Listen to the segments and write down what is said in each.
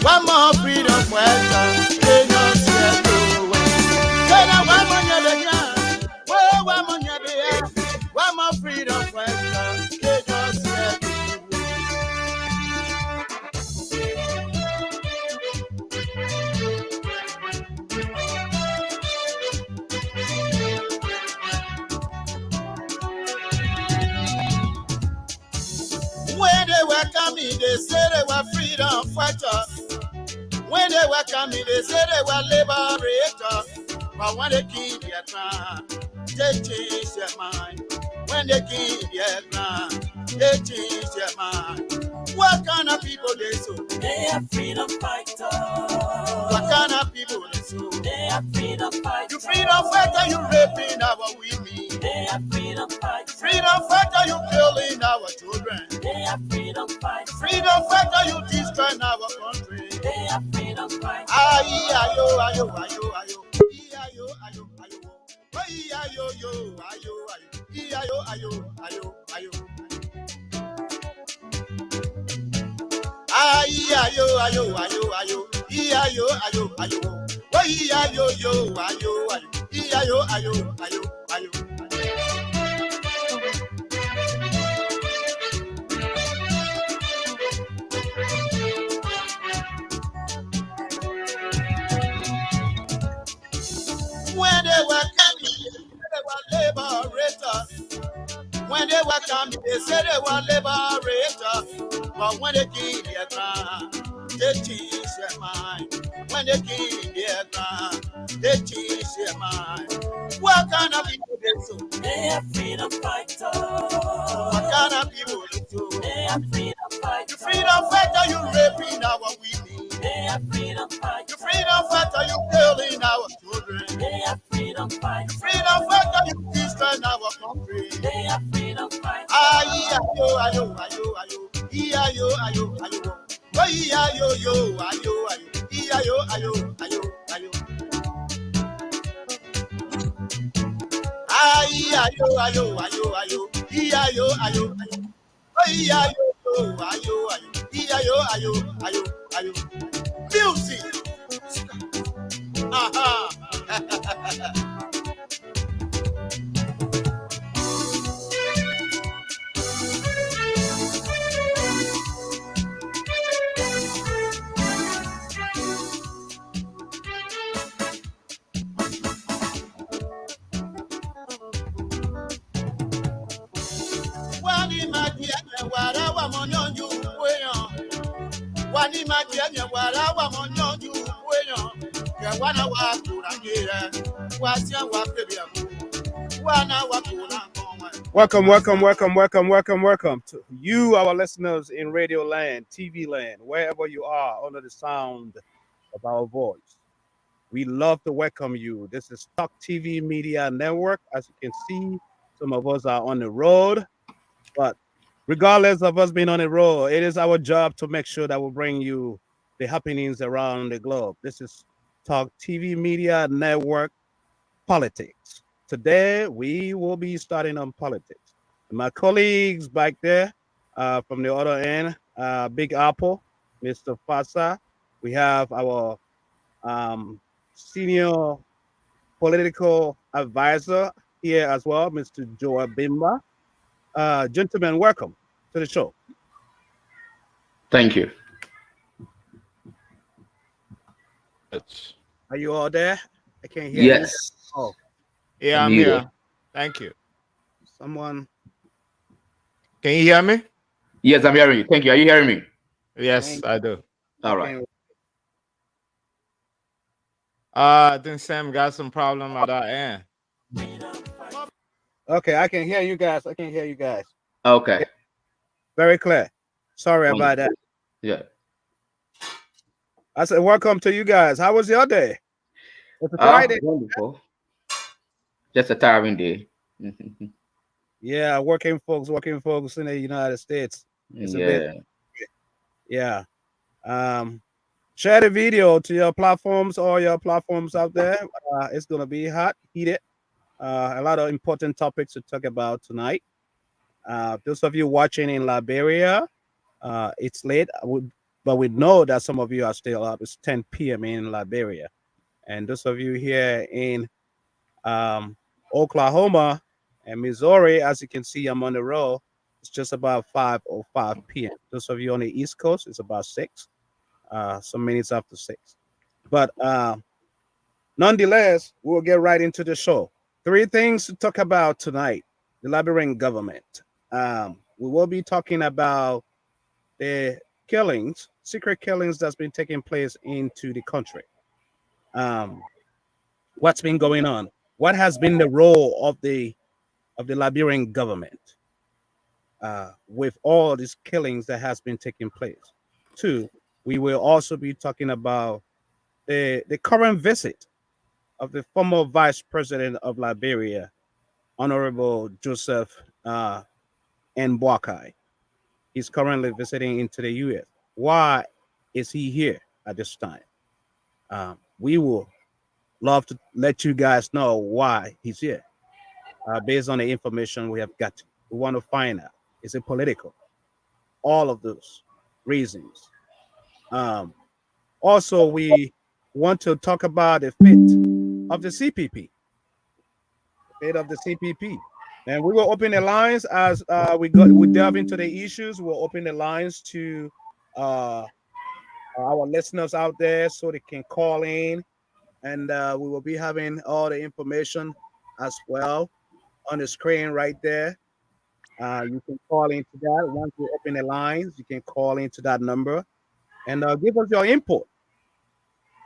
One more freedom fighter, they don't see it. Say now one more year, one more year, one more freedom fighter, they don't see it. When they welcome me, they say they were freedom fighters. When they welcome me, they say they were liberators. But when they kill their crown, they change their mind. When they kill their crown, they change their mind. What kind of people they so? They are freedom fighters. What kind of people they so? They are freedom fighters. You freedom fighter, you raping our women. They are freedom fighters. Freedom fighter, you killing our children. They are freedom fighters. Freedom fighter, you destroying our country. They are freedom fighters. Ayo, ayo, ayo, ayo. Ayo, ayo, ayo. Ayo, yo, ayo, ayo. Ayo, ayo, ayo, ayo. Ayo, ayo, ayo, ayo. Ayo, ayo, ayo. Ayo, yo, ayo, ayo. Ayo, ayo, ayo, ayo. When they were coming, they were liberators. When they were coming, they said they were liberators. But when they kill their ground, they change their mind. When they kill their ground, they change their mind. What kind of people they so? They are freedom fighters. What kind of people they so? They are freedom fighters. You freedom fighter, you raping our women. They are freedom fighters. You freedom fighter, you killing our children. They are freedom fighters. Freedom fighter, you destroying our country. They are freedom fighters. Ayo, ayo, ayo, ayo. Ayo, ayo, ayo. Ayo, yo, ayo, ayo. Ayo, ayo, ayo, ayo. Ayo, ayo, ayo, ayo. Ayo, ayo, ayo. Ayo, yo, ayo, ayo. Ayo, ayo, ayo, ayo. Music. Aha. Wani madia wara wa monyoju weyan. Wani madia wara wa monyoju weyan. Ke wana wa kurangire. Wa sia wa pebiamu. Wana wa kurangoma. Welcome to you, our listeners in Radio Land, TV Land, wherever you are under the sound of our voice. We love to welcome you. This is Talk TV Media Network. As you can see, some of us are on the road, but regardless of us being on the road, it is our job to make sure that we bring you the happenings around the globe. This is Talk TV Media Network Politics. Today, we will be starting on politics. My colleagues back there from the other end, Big Apple, Mr. Fasa. We have our senior political advisor here as well, Mr. Joa Bimba. Gentlemen, welcome to the show. Thank you. Are you all there? I can't hear you. Yes. Oh, Yeah, I'm here. Thank you. someone. Can you hear me? Yes, I'm hearing you. Thank you. Are you hearing me? Yes, I do. All right. I think Sam got some problem at our end. Okay, I can hear you guys. Okay. Very clear. Sorry about that. Yeah. I said, welcome to you guys. How was your day? It's a Friday. Wonderful. Just a tiring day. Yeah, working folks in the United States. It's a bit, yeah. Share the video to your platforms, all your platforms out there. It's gonna be hot, heated. A lot of important topics to talk about tonight. Those of you watching in Liberia, It's late, but we know that some of you are still up. It's 10 p.m. in Liberia. And those of you here in um, Oklahoma and Missouri, as you can see, I'm on the road. It's just about 5:05 p.m. Those of you on the East Coast, it's about 6, some minutes after 6. But nonetheless, we'll get right into the show. 3 things to talk about tonight: the Liberian government. We will be talking about the killings, secret killings that's been taking place into the country. Um, what's been going on? What has been the role of the Liberian government with all these killings that has been taking place? 2, we will also be talking about the current visit of the former vice president of Liberia, Honorable Joseph Mbwakai. He's currently visiting into the U.S. Why is he here at this time? We will love to let you guys know why he's here based on the information we have got. We want to find out, is it political? All of those reasons. Also, we want to talk about the fate of the CPP, the fate of the CPP. And we will open the lines as we delve into the issues. We'll open the lines to our listeners out there so they can call in, and we will be having all the information as well on the screen right there. You can call into that. Once we open the lines, you can call into that number and give us your input.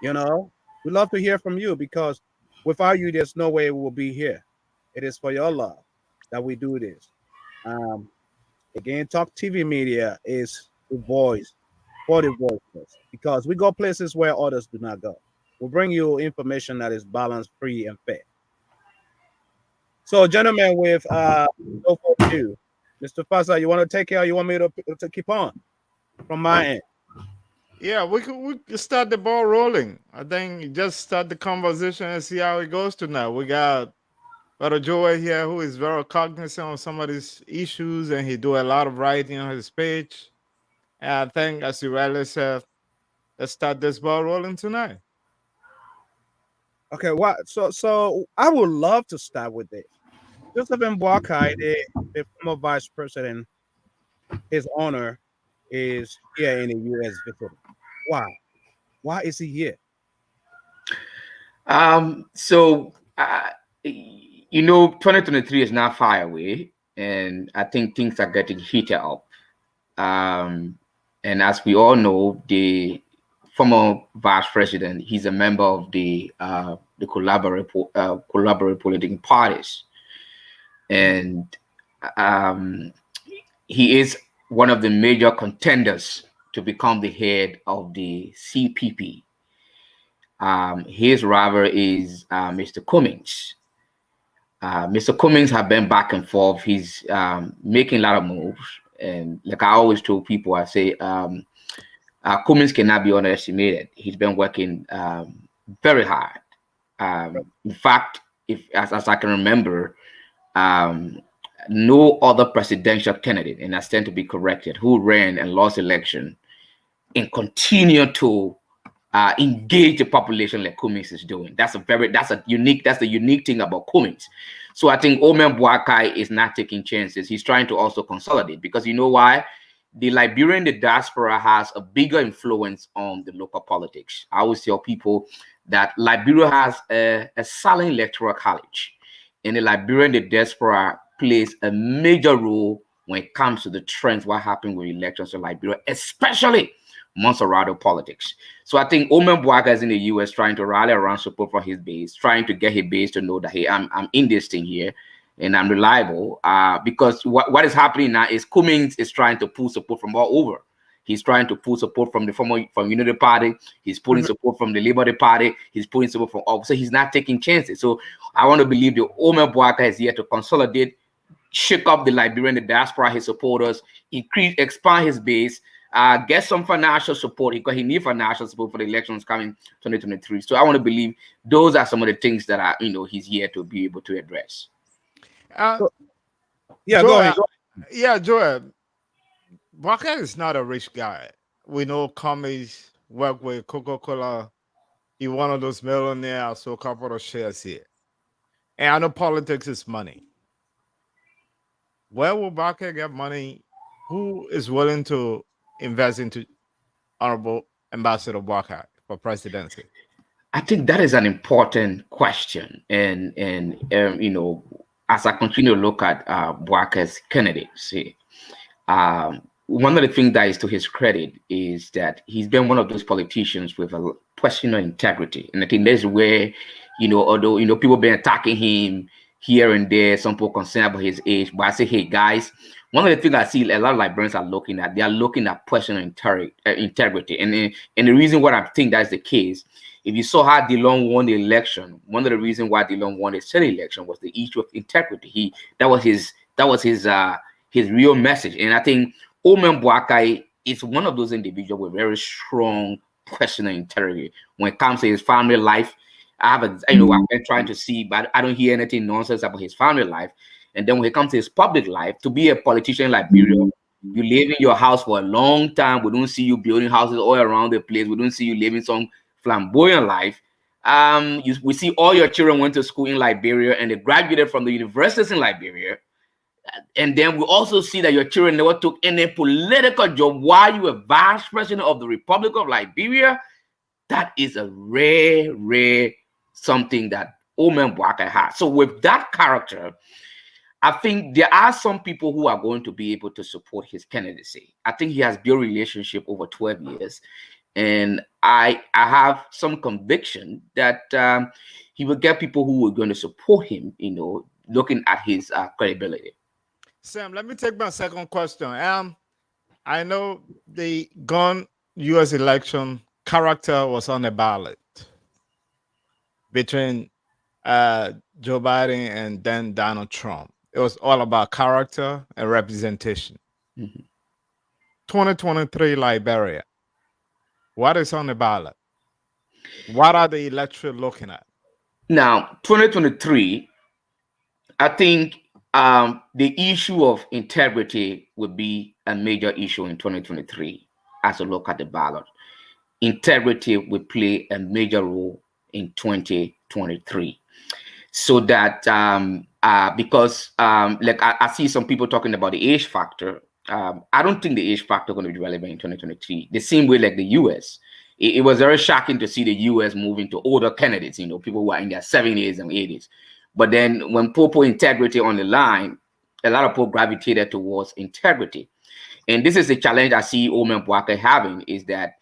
You know, we love to hear from you because without you, there's no way we will be here. It is for your love that we do this. Um, Again, Talk TV Media is the voice for the voiceless because we go places where others do not go. We'll bring you information that is balanced, free, and fair. So, gentlemen, with no further ado, Mr. Faza, you want to take care? Or you want me to keep on from my end? Yeah, we could start the ball rolling. I think just start the conversation and see how it goes tonight. We got Brother Joey here who is very cognizant of some of these issues and he do a lot of writing on his page. And I think as you rightly said, let's start this ball rolling tonight. Okay, what? So I would love to start with this. Joseph Mbwakai, the former vice president, his honor is here in the U.S. visiting. Why? Why is he here? So, 2023 is not far away, and I think things are getting heated up. And as we all know, the former vice president, he's a member of the collaborative political parties, and he is one of the major contenders to become the head of the CPP. His rival is Mr. Cummings. Mr. Cummings have been back and forth. He's making a lot of moves. And like I always told people, I say Cummings cannot be underestimated. He's been working very hard. In fact, if as I can remember, no other presidential candidate, and I stand to be corrected, who ran and lost election and continue to engage the population like Cummings is doing. That's the unique thing about Cummings. So I think Omen Boakai is not taking chances. He's trying to also consolidate because you know why? The Liberian diaspora has a bigger influence on the local politics. I always tell people that Liberia has a silent electoral college, and the Liberian diaspora plays a major role when it comes to the trends, what happened with elections in Liberia, especially Monserrato politics. So I think Omen Boakai is in the US trying to rally around support for his base, trying to get his base to know that, hey, I'm in this thing here and I'm reliable. Because what is happening now is Cummings is trying to pull support from all over. He's trying to pull support from Unity Party. He's pulling support from the Liberty Party. He's pulling support from all. So he's not taking chances. So I want to believe the Omen Boakai is here to consolidate, shake up the Liberian diaspora, his supporters, expand his base, get some financial support because he needs financial support for the elections coming 2023. So I want to believe those are some of the things that he's here to be able to address. Yeah, Joel, go ahead. Yeah, Joel. Barker is not a rich guy. We know Commies work with Coca-Cola. He one of those millionaires, so a couple of shares here. And I know politics is money. Where will Barker get money? Who is willing to invest into Honorable Ambassador Barker for presidency? I think that is an important question, and you know, as I continue to look at Walker's candidacy, one of the things that is to his credit is that he's been one of those politicians with a personal integrity, and I think that's where, you know, although you know people been attacking him here and there, some people concerned about his age, but I say, hey guys, one of the things I see a lot of librarians are looking at, they are looking at personal integrity, and the reason why I think that's the case. If you saw how DeLong won the election, one of the reasons why DeLong won the Senate election was the issue of integrity. His real message. And I think Omen Boakai is one of those individuals with very strong personal integrity when it comes to his family life. I've been trying to see, but I don't hear anything nonsense about his family life. And then when it comes to his public life, to be a politician in Liberia, you live in your house for a long time. We don't see you building houses all around the place. We don't see you living some flamboyant life. We see all your children went to school in Liberia and they graduated from the universities in Liberia. And then we also see that your children never took any political job while you were vice president of the Republic of Liberia. That is a rare something that Omen Boakai has. So with that character, I think there are some people who are going to be able to support his candidacy. I think he has built a relationship over 12 years. And I have some conviction that he will get people who are going to support him, you know, looking at his credibility. Sam, let me take my second question. I know the gone U.S. election character was on the ballot between Joe Biden and then Donald Trump. It was all about character and representation. 2023 Liberia. What is on the ballot? What are the electorate looking at? Now, 2023, I think the issue of integrity would be a major issue in 2023 as a look at the ballot. Integrity will play a major role in 2023. So that because like I see some people talking about the age factor. I don't think the age factor is going to be relevant in 2023. The same way like the US. It was very shocking to see the US moving to older candidates, you know, people who are in their 70s and 80s. But then when people put integrity on the line, a lot of people gravitated towards integrity. And this is the challenge I see Omen Boakai having, is that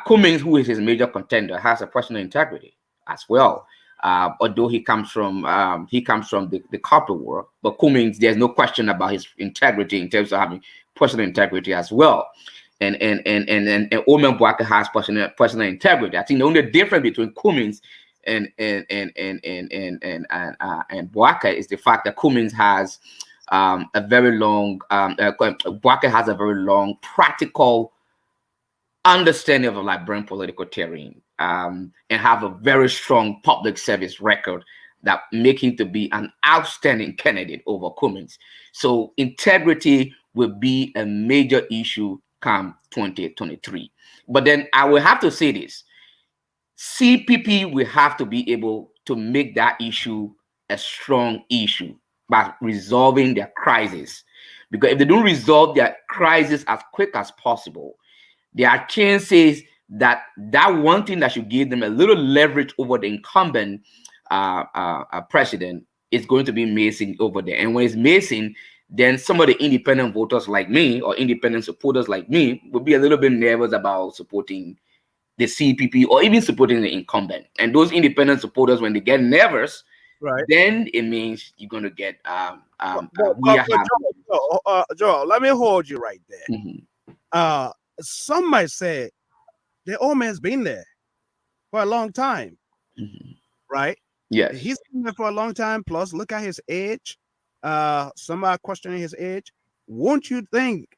Cummings, who is his major contender, has a personal integrity as well. Although he comes from the corporate world, but Cummings, there's no question about his integrity in terms of having personal integrity as well. And Omen Boakai has personal integrity. I think the only difference between Cummings and Boakai is the fact that Cummings has a very long Boakai has a very long practical understanding of the Liberian political terrain, and have a very strong public service record that make him to be an outstanding candidate over Cummings. So integrity will be a major issue come 2023. But then I will have to say this: CPP will have to be able to make that issue a strong issue by resolving their crisis. Because if they don't resolve their crisis as quick as possible, there are chances that one thing that should give them a little leverage over the incumbent president is going to be missing over there. And when it's missing, then some of the independent voters like me or independent supporters like me will be a little bit nervous about supporting the CPP or even supporting the incumbent. And those independent supporters, when they get nervous, Right. then it means you're going to get Joel, let me hold you right there. Mhm. Some might say the old man's been there for a long time, right? Yes. He's been there for a long time. Plus, look at his age. Some are questioning his age. Won't you think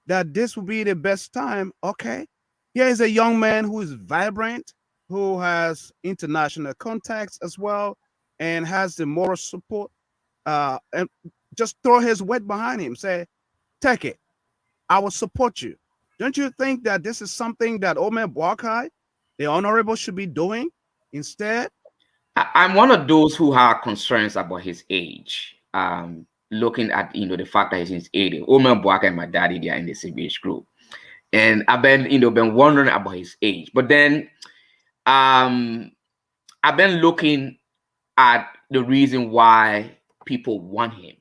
that this would be the best time? Okay, here is a young man who is vibrant, who has international contacts as well, and has the moral support. And just throw his weight behind him. Say, take it. I will support you. Don't you think that this is something that Omer Boakai, the honorable, should be doing instead? I'm one of those who have concerns about his age. Looking at the fact that he's in his 80s. Omer Boakai and my daddy, they are in the same age group. And I've been wondering about his age. But then I've been looking at the reason why people want him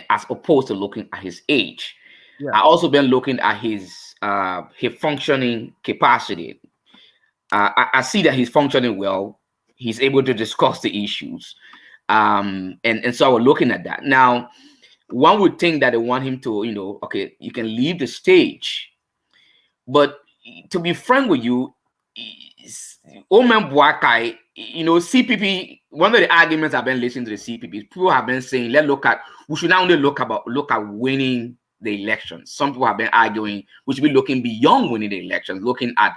as opposed to looking at his age. Yeah. I also been looking at his functioning capacity. I see that he's functioning well. He's able to discuss the issues. And so we're looking at that. Now, one would think that they want him to, okay, you can leave the stage. But to be frank with you, Omen Boakai, CPP, one of the arguments I've been listening to the CPP, people have been saying, we should not only look at winning the elections. Some people have been arguing we should be looking beyond winning the elections, looking at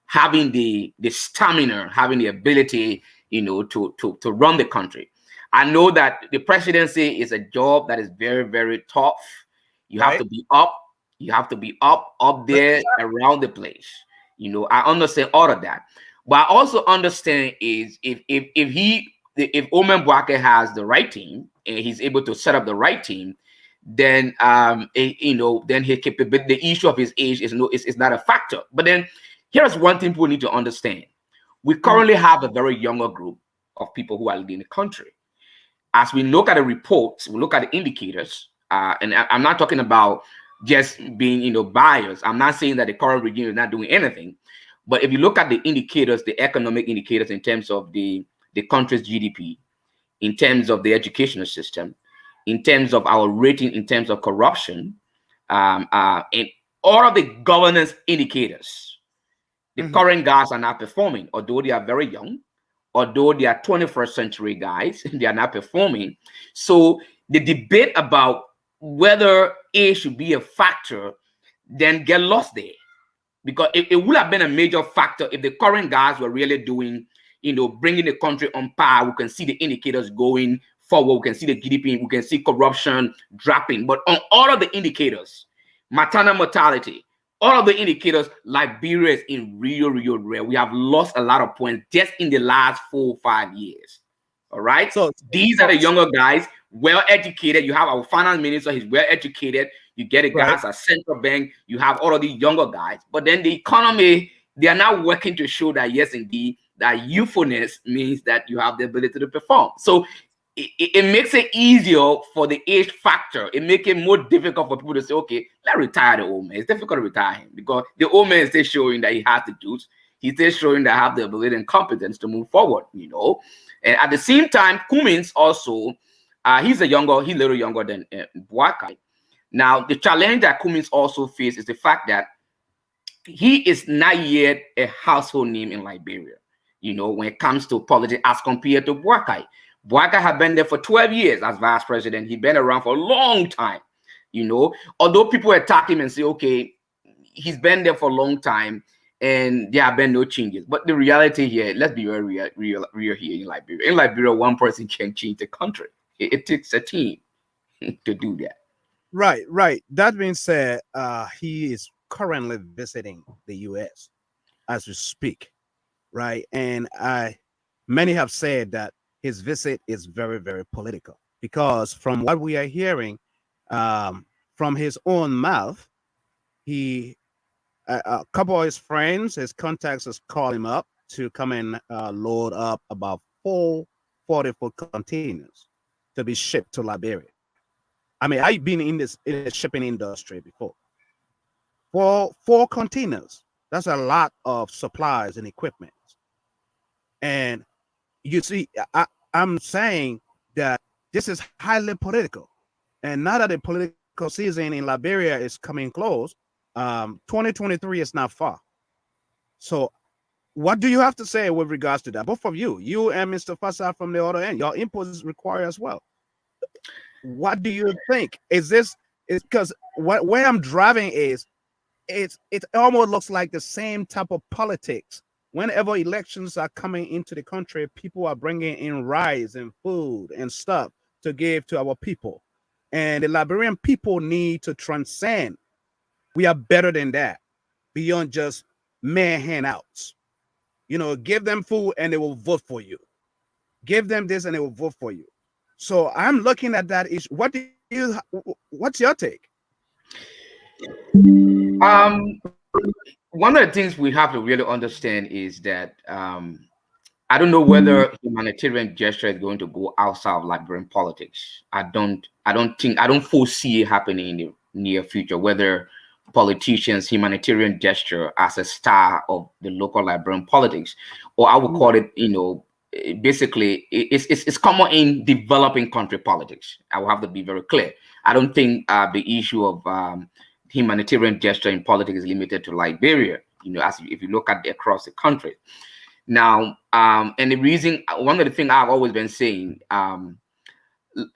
having the stamina, having the ability, to run the country. I know that the presidency is a job that is very, very tough. You have to be up. You have to be up there around the place. I understand all of that. But I also understand is if Omen Boakai has the right team and he's able to set up the right team, then then his capability, the issue of his age is not a factor. But then here's one thing people need to understand. We currently have a very younger group of people who are leading the country. As we look at the reports, we look at the indicators, and I'm not talking about just being biased. I'm not saying that the current regime is not doing anything. But if you look at the indicators, the economic indicators in terms of the country's GDP, in terms of the educational system, in terms of our rating, in terms of corruption, and all of the governance indicators, the current guys are not performing, although they are very young, although they are 21st century guys, they are not performing. So the debate about whether age should be a factor then get lost there. Because it would have been a major factor if the current guys were really doing, bringing the country on par. We can see the indicators going forward. We can see the GDP. We can see corruption dropping. But on all of the indicators, maternal mortality, all of the indicators, Liberia is in real rare. We have lost a lot of points just in the last 4 or 5 years. All right. So these are the younger guys, well educated. You have our finance minister, he's well educated. You get the guys at central bank, you have all of these younger guys. But then the economy, they are now working to show that, yes, indeed, that youthfulness means that you have the ability to perform. So it makes it easier for the age factor. It makes it more difficult for people to say, okay, let's retire the old man. It's difficult to retire him because the old man is still showing that he has the juice. He's still showing that I have the ability and competence to move forward, And at the same time, Cummins also, he's a little younger than Boakai. Now, the challenge that Cummins also faces is the fact that he is not yet a household name in Liberia, when it comes to politics as compared to Boakai. Boakai had been there for 12 years as vice president. He's been around for a long time, Although people attack him and say, okay, he's been there for a long time and there have been no changes. But the reality here, let's be very real here in Liberia. In Liberia, one person can change the country. It takes a team to do that. Right. That being said, he is currently visiting the U.S. as we speak, right? And many have said that his visit is very, very political because from what we are hearing from his own mouth, a couple of his friends, his contacts, has called him up to come and load up about 4 40-foot containers to be shipped to Liberia. I mean, I've been in the shipping industry before. Four containers. That's a lot of supplies and equipment. And you see, I'm saying that this is highly political. And now that the political season in Liberia is coming close, 2023 is not far. So what do you have to say with regards to that? Both of you and Mr. Fassad from the other end, your input is required as well. What do you think? Is because where I'm driving is it almost looks like the same type of politics. Whenever elections are coming into the country, people are bringing in rice and food and stuff to give to our people. And the Liberian people need to transcend we are better than that, beyond just man handouts. You know, give them food and they will vote for you. Give them this and they will vote for you. So I'm looking at that issue. What's your take? Um, one of the things we have to really understand is that I don't know whether humanitarian gesture is going to go outside of Liberian politics. I don't foresee it happening in the near future, whether politicians humanitarian gesture as a star of the local Liberian politics, or I would call it, basically it's common in developing country politics. I will have to be very clear. I don't think the issue of humanitarian gesture in politics is limited to Liberia. As if you look at across the country. Now, and the reason, one of the things I've always been saying,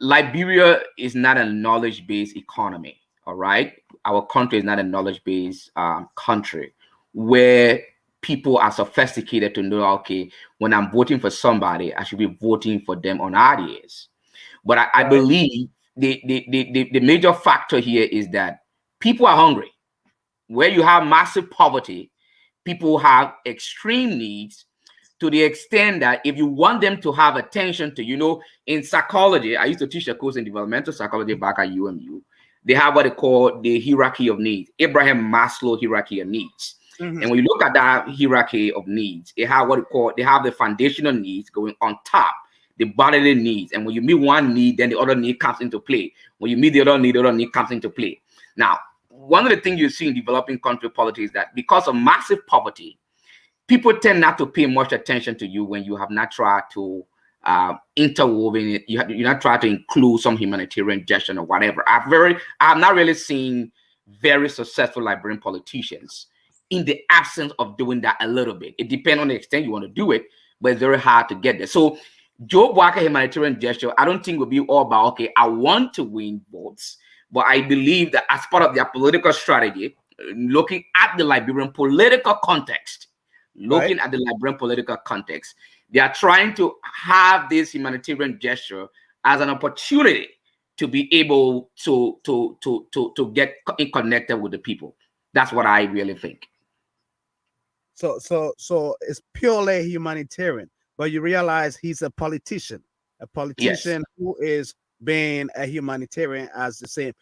Liberia is not a knowledge-based economy. All right, our country is not a knowledge-based country where people are sophisticated to know, okay, when I'm voting for somebody, I should be voting for them on ideas. But I believe the major factor here is that people are hungry. Where you have massive poverty, people have extreme needs, to the extent that if you want them to have attention to, in psychology, I used to teach a course in developmental psychology back at UMU. They have what they call the hierarchy of needs, Abraham Maslow hierarchy of needs. And when you look at that hierarchy of needs, they have they have the foundational needs going on top, the bodily needs. And when you meet one need, then the other need comes into play. When you meet the other need comes into play. Now, one of the things you see in developing country politics is that because of massive poverty, people tend not to pay much attention to you when you have not tried to interwoven it. You're not trying to include some humanitarian gesture or whatever. I've not really seen very successful Liberian politicians in the absence of doing that a little bit. It depends on the extent you want to do it, but it's very hard to get there. So Joe Walker humanitarian gesture, I don't think will be all about, okay, I want to win votes, but I believe that as part of their political strategy, looking at the Liberian political context, they are trying to have this humanitarian gesture as an opportunity to be able to get connected with the people. That's what I really think. So it's purely humanitarian, but you realize he's a politician Yes. who is being a humanitarian. As the same,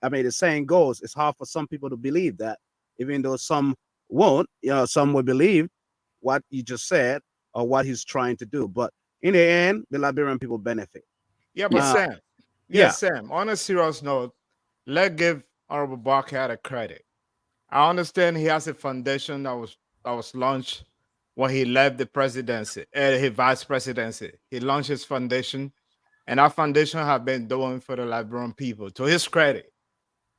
I mean, the saying goes, it's hard for some people to believe that, even though some won't. Some will believe what you just said or what he's trying to do, but in the end, the Liberian people benefit. Yeah, but Sam, yeah. Sam, on a serious note, let's give Honorable Barker a credit. I understand he has a foundation that was launched when he left the presidency, his vice presidency. He launched his foundation, and our foundation have been doing for the Liberian people, to his credit.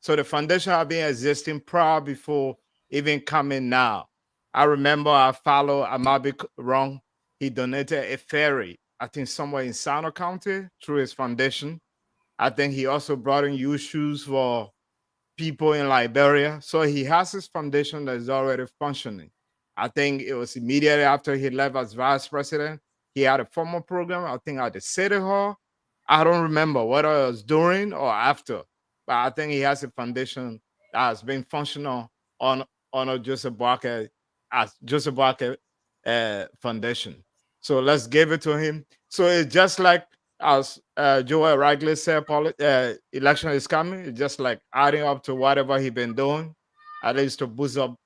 So the foundation have been existing prior before even coming now. I remember I might be wrong, he donated a ferry, I think somewhere in Sano County, through his foundation. I think he also brought in used shoes for people in Liberia. So he has his foundation that is already functioning. I think it was immediately after he left as vice president. He had a formal program, I think at the City Hall. I don't remember whether it was during or after, but I think he has a foundation that has been functional on a Joseph Barker as Joseph Barker Foundation. So let's give it to him. So it's just like, as Joel rightly said, election is coming. It's just like adding up to whatever he's been doing, at least to boost up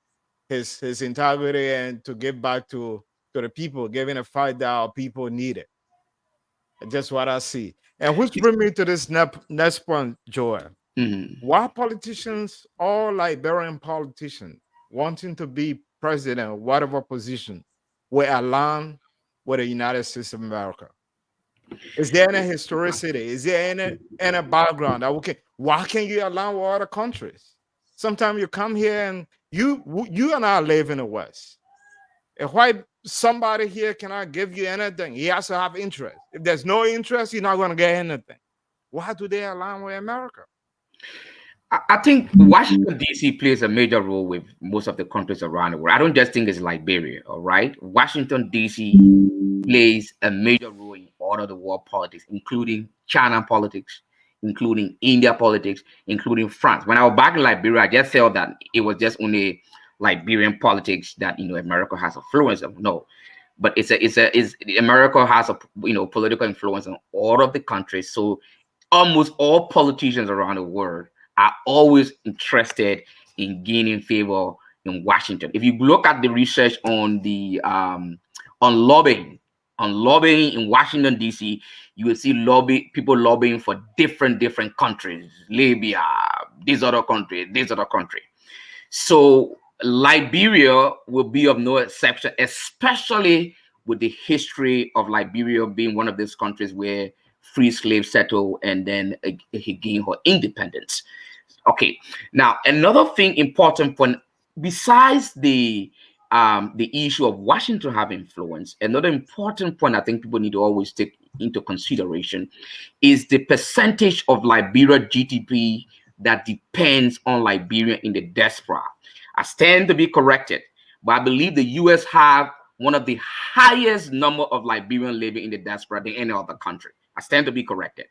his integrity and to give back to the people, giving a fight that our people need it. Just what I see. And which brings me to this next point, Joel. Why politicians, all Liberian politicians, wanting to be president, whatever position, were aligned with the United States of America? Is there any historicity? Is there any background that why can't you align with other countries? Sometimes you come here and you and I live in the West. If why somebody here cannot give you anything, he has to have interest. If there's no interest, you're not going to get anything. Why do they align with America? I think Washington, D.C. plays a major role with most of the countries around the world. I don't just think it's Liberia, all right? Washington, D.C. plays a major role in all of the world politics, including China politics, including India politics, including France. When I was back in Liberia, I just felt that it was just only Liberian politics that America has influence of. No, but America has a political influence on all of the countries. So almost all politicians around the world are always interested in gaining favor in Washington. If you look at the research on the on lobbying in Washington D.C., you will see people lobbying for different countries, Libya, this other country. So Liberia will be of no exception, especially with the history of Liberia being one of those countries where free slaves settled and then he gained her independence. Okay, now another thing important point, besides the issue of Washington having influence, another important point I think people need to always take into consideration is the percentage of Liberia GDP that depends on Liberia in the diaspora. I stand to be corrected, but I believe the U.S. have one of the highest number of Liberians living in the diaspora than any other country. I stand to be corrected.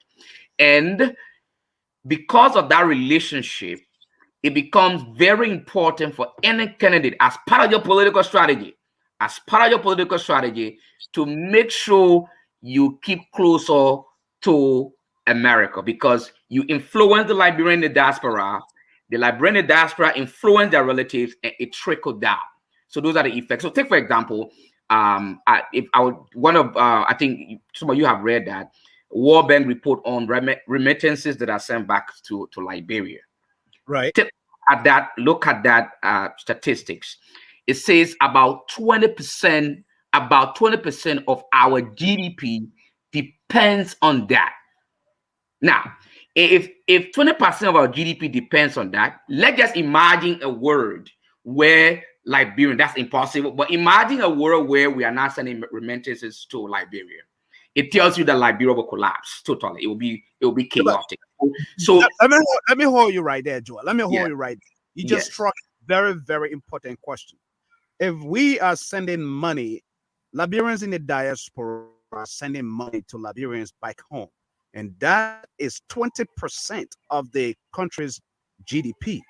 And because of that relationship, it becomes very important for any candidate as part of your political strategy, to make sure you keep closer to America, because you influence the Liberian diaspora. The Liberian diaspora influence their relatives, and it trickled down. So those are the effects. So take for example, I think some of you have read that World Bank report on remittances that are sent back to Liberia. Right. Look at that statistics. It says about 20% of our GDP depends on that. Now, if 20% of our GDP depends on that, let's just imagine a world where Liberia, that's impossible, but imagine a world where we are not sending remittances to Liberia. It tells you that Liberia will collapse totally. It will be chaotic. So let me hold you right there, Joel. Let me hold you right there. You just struck a very, very important question. If we are sending money, Liberians in the diaspora are sending money to Liberians back home, and that is 20% of the country's GDP.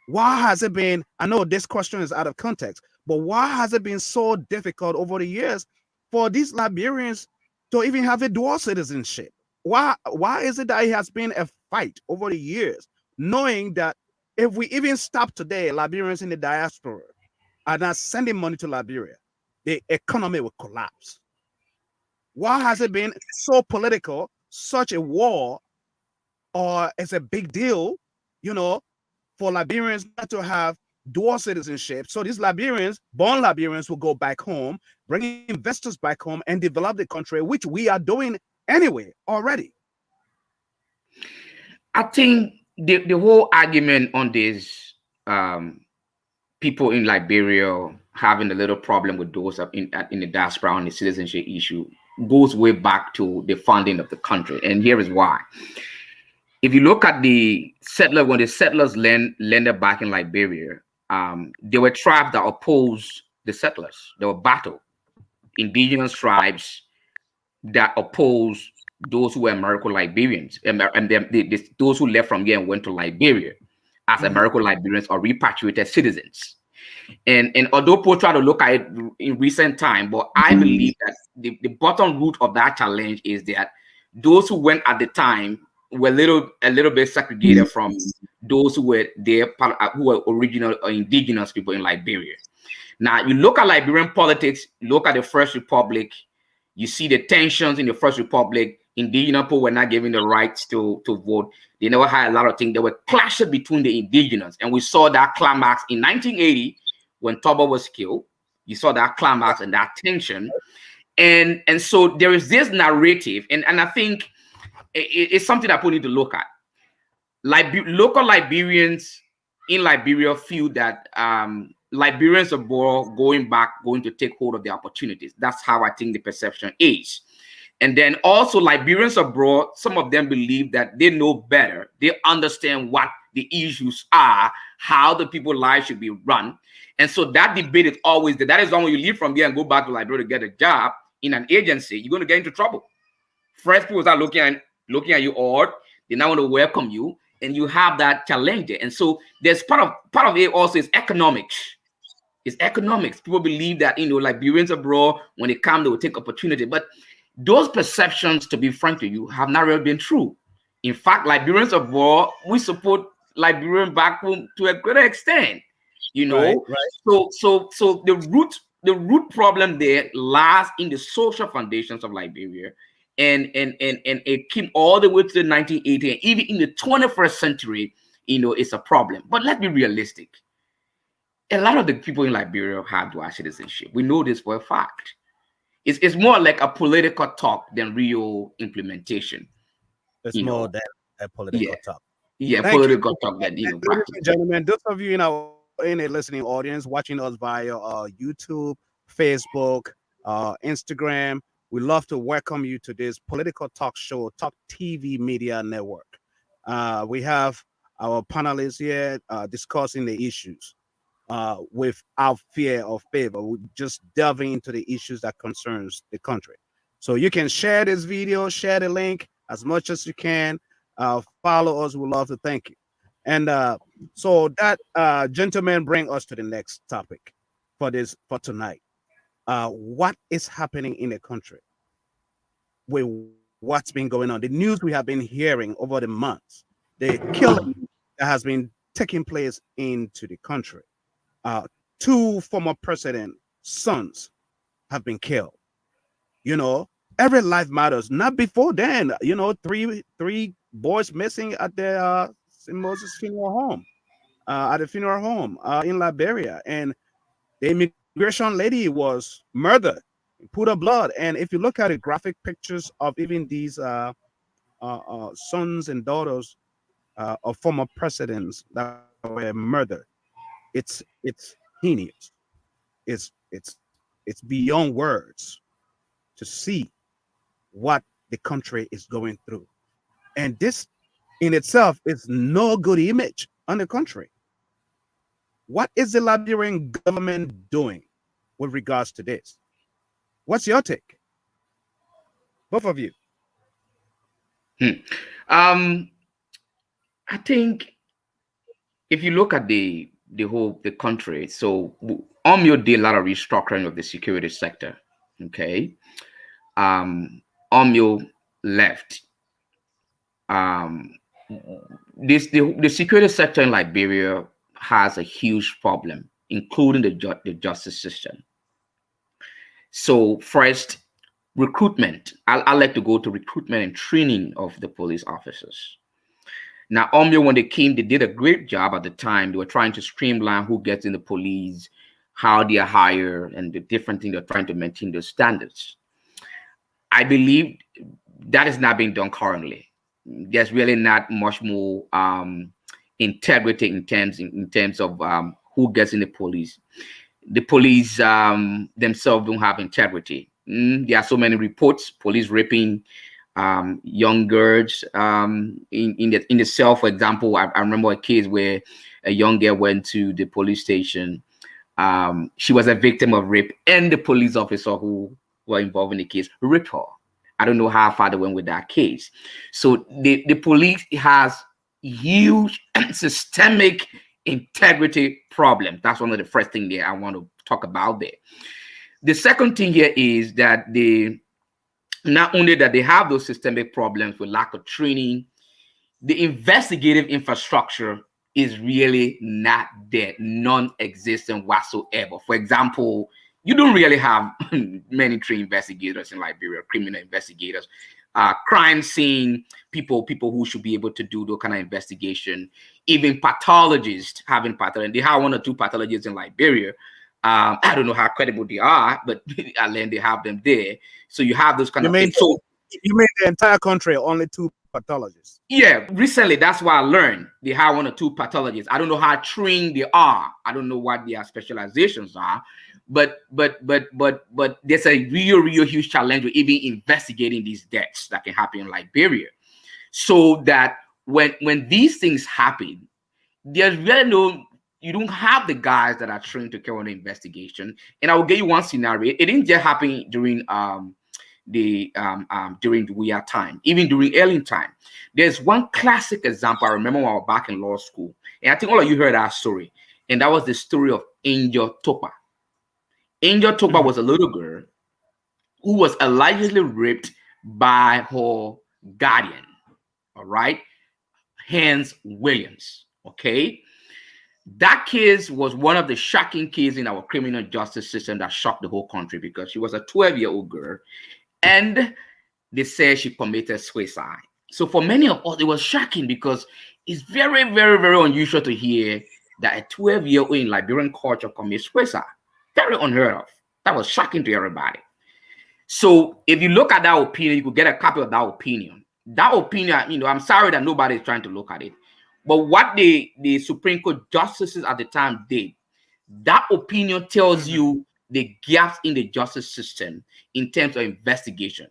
Why has it been, I know this question is out of context, but why has it been so difficult over the years for these Liberians to even have a dual citizenship? Why is it that it has been a fight over the years, knowing that if we even stop today, Liberians in the diaspora are not sending money to Liberia, the economy will collapse? Why has it been so political, such a war, or it's a big deal, for Liberians not to have dual citizenship? So these born Liberians will go back home, bring investors back home and develop the country, which we are doing anyway already. I think the whole argument on this, people in Liberia having a little problem with those in the diaspora on the citizenship issue, goes way back to the founding of the country. And here is why. If you look at the settlers, when the settlers landed back in Liberia, there were tribes that opposed the settlers. There were battle, indigenous tribes that opposed those who were American Liberians, and those who left from here and went to Liberia as American Liberians or repatriated citizens. And although people try to look at it in recent time, but I believe that the bottom root of that challenge is that those who went at the time were a little bit segregated from those who were there, who were original or indigenous people in Liberia. Now, you look at Liberian politics, look at the First Republic, you see the tensions in the First Republic. Indigenous people were not given the rights to vote. They never had a lot of things. There were clashes between the indigenous, and we saw that climax in 1980 when Toba was killed. You saw that climax and that tension. And so there is this narrative, and I think it's something that people need to look at. Local Liberians in Liberia feel that Liberians abroad going to take hold of the opportunities. That's how I think the perception is. And then also Liberians abroad, some of them believe that they know better. They understand what the issues are, how the people's lives should be run. And so that debate is always there. That is why when you leave from here and go back to Liberia to get a job in an agency, you're going to get into trouble. Fresh people start looking at you odd. They now want to welcome you, and you have that challenge there. And so there's part of it also is economics. It's economics. People believe that, Liberians abroad, when they come, they will take opportunity. But those perceptions, to be frank to you, have not really been true. In fact, Liberians abroad, we support Liberian back home to a greater extent. Right. So the root problem there lies in the social foundations of Liberia, and it came all the way to the 1980s, and even in the 21st century, it's a problem. But let's be realistic. A lot of the people in Liberia have dual citizenship. We know this for a fact. It's more like a political talk than real implementation. It's more than a political talk. Yeah, Thank political you. talk that Ladies practice. and gentlemen, those of you in a listening audience watching us via YouTube, Facebook, Instagram, we love to welcome you to this political talk show, Talk TV Media Network. We have our panelists here discussing the issues without fear or favor. We just delving into the issues that concerns the country. So you can share this video, share the link as much as you can. Follow us. We'd love to thank you. And so that gentlemen bring us to the next topic for tonight. What is happening in the country with what's been going on? The news we have been hearing over the months, the killing that has been taking place into the country. Two former president sons have been killed. Every life matters. Not before then. Three boys missing at the St. Moses funeral home, at the funeral home in Liberia, and the immigration lady was murdered, put her blood. And if you look at the graphic pictures of even these sons and daughters of former presidents that were murdered, it's heinous. It's beyond words to see what the country is going through. And this in itself is no good image on the country. What is the Liberian government doing with regards to this? What's your take? Both of you. I think if you look at the country, so Omio did a lot of restructuring of the security sector. Okay. Omio left. The security sector in Liberia has a huge problem, including the justice system. So first, recruitment. I like to go to recruitment and training of the police officers. Now, Omio, when they came, they did a great job at the time. They were trying to streamline who gets in the police, how they are hired, and the different things. They're trying to maintain those standards. I believe that is not being done currently. There's really not much more integrity in terms of who gets in the police. The police themselves don't have integrity. There are so many reports, police raping young girls in the cell. For example, I remember a case where a young girl went to the police station. She was a victim of rape, and the police officer who were involved in the case raped her. I don't know how far they went with that case. So the police has huge systemic integrity problem. That's one of the first things there I want to talk about there. The second thing here is that not only that they have those systemic problems with lack of training, the investigative infrastructure is really not there, non-existent whatsoever. For example, you don't really have many trained investigators in Liberia, criminal investigators, crime scene people who should be able to do those kind of investigation. Even pathologists having pathologists. They have one or two pathologists in Liberia. I don't know how credible they are, but I learned they have them there. So you have those kind of things. So you made the entire country only two pathologists. Yeah, recently that's why I learned they have one or two pathologists. I don't know how trained they are. I don't know what their specializations are, but there's a real huge challenge with even investigating these deaths that can happen in Liberia. So that when these things happen, there's really you don't have the guys that are trained to carry on the investigation. And I will give you one scenario. It didn't just happen during the during the weird time, even during early time. There's one classic example I remember when I was back in law school, and I think all of you heard that story, and that was the story of Angel Topa. Angel Topa was a little girl who was allegedly raped by her guardian. All right, Hans Williams. Okay. That case was one of the shocking cases in our criminal justice system that shocked the whole country because she was a 12-year-old girl and they said she committed suicide. So for many of us, it was shocking because it's very, very, very unusual to hear that a 12-year-old in Liberian culture commits suicide. Very unheard of. That was shocking to everybody. So if you look at that opinion, you could get a copy of that opinion. That opinion, I'm sorry that nobody is trying to look at it. But what the Supreme Court justices at the time did, that opinion tells you the gaps in the justice system in terms of investigation.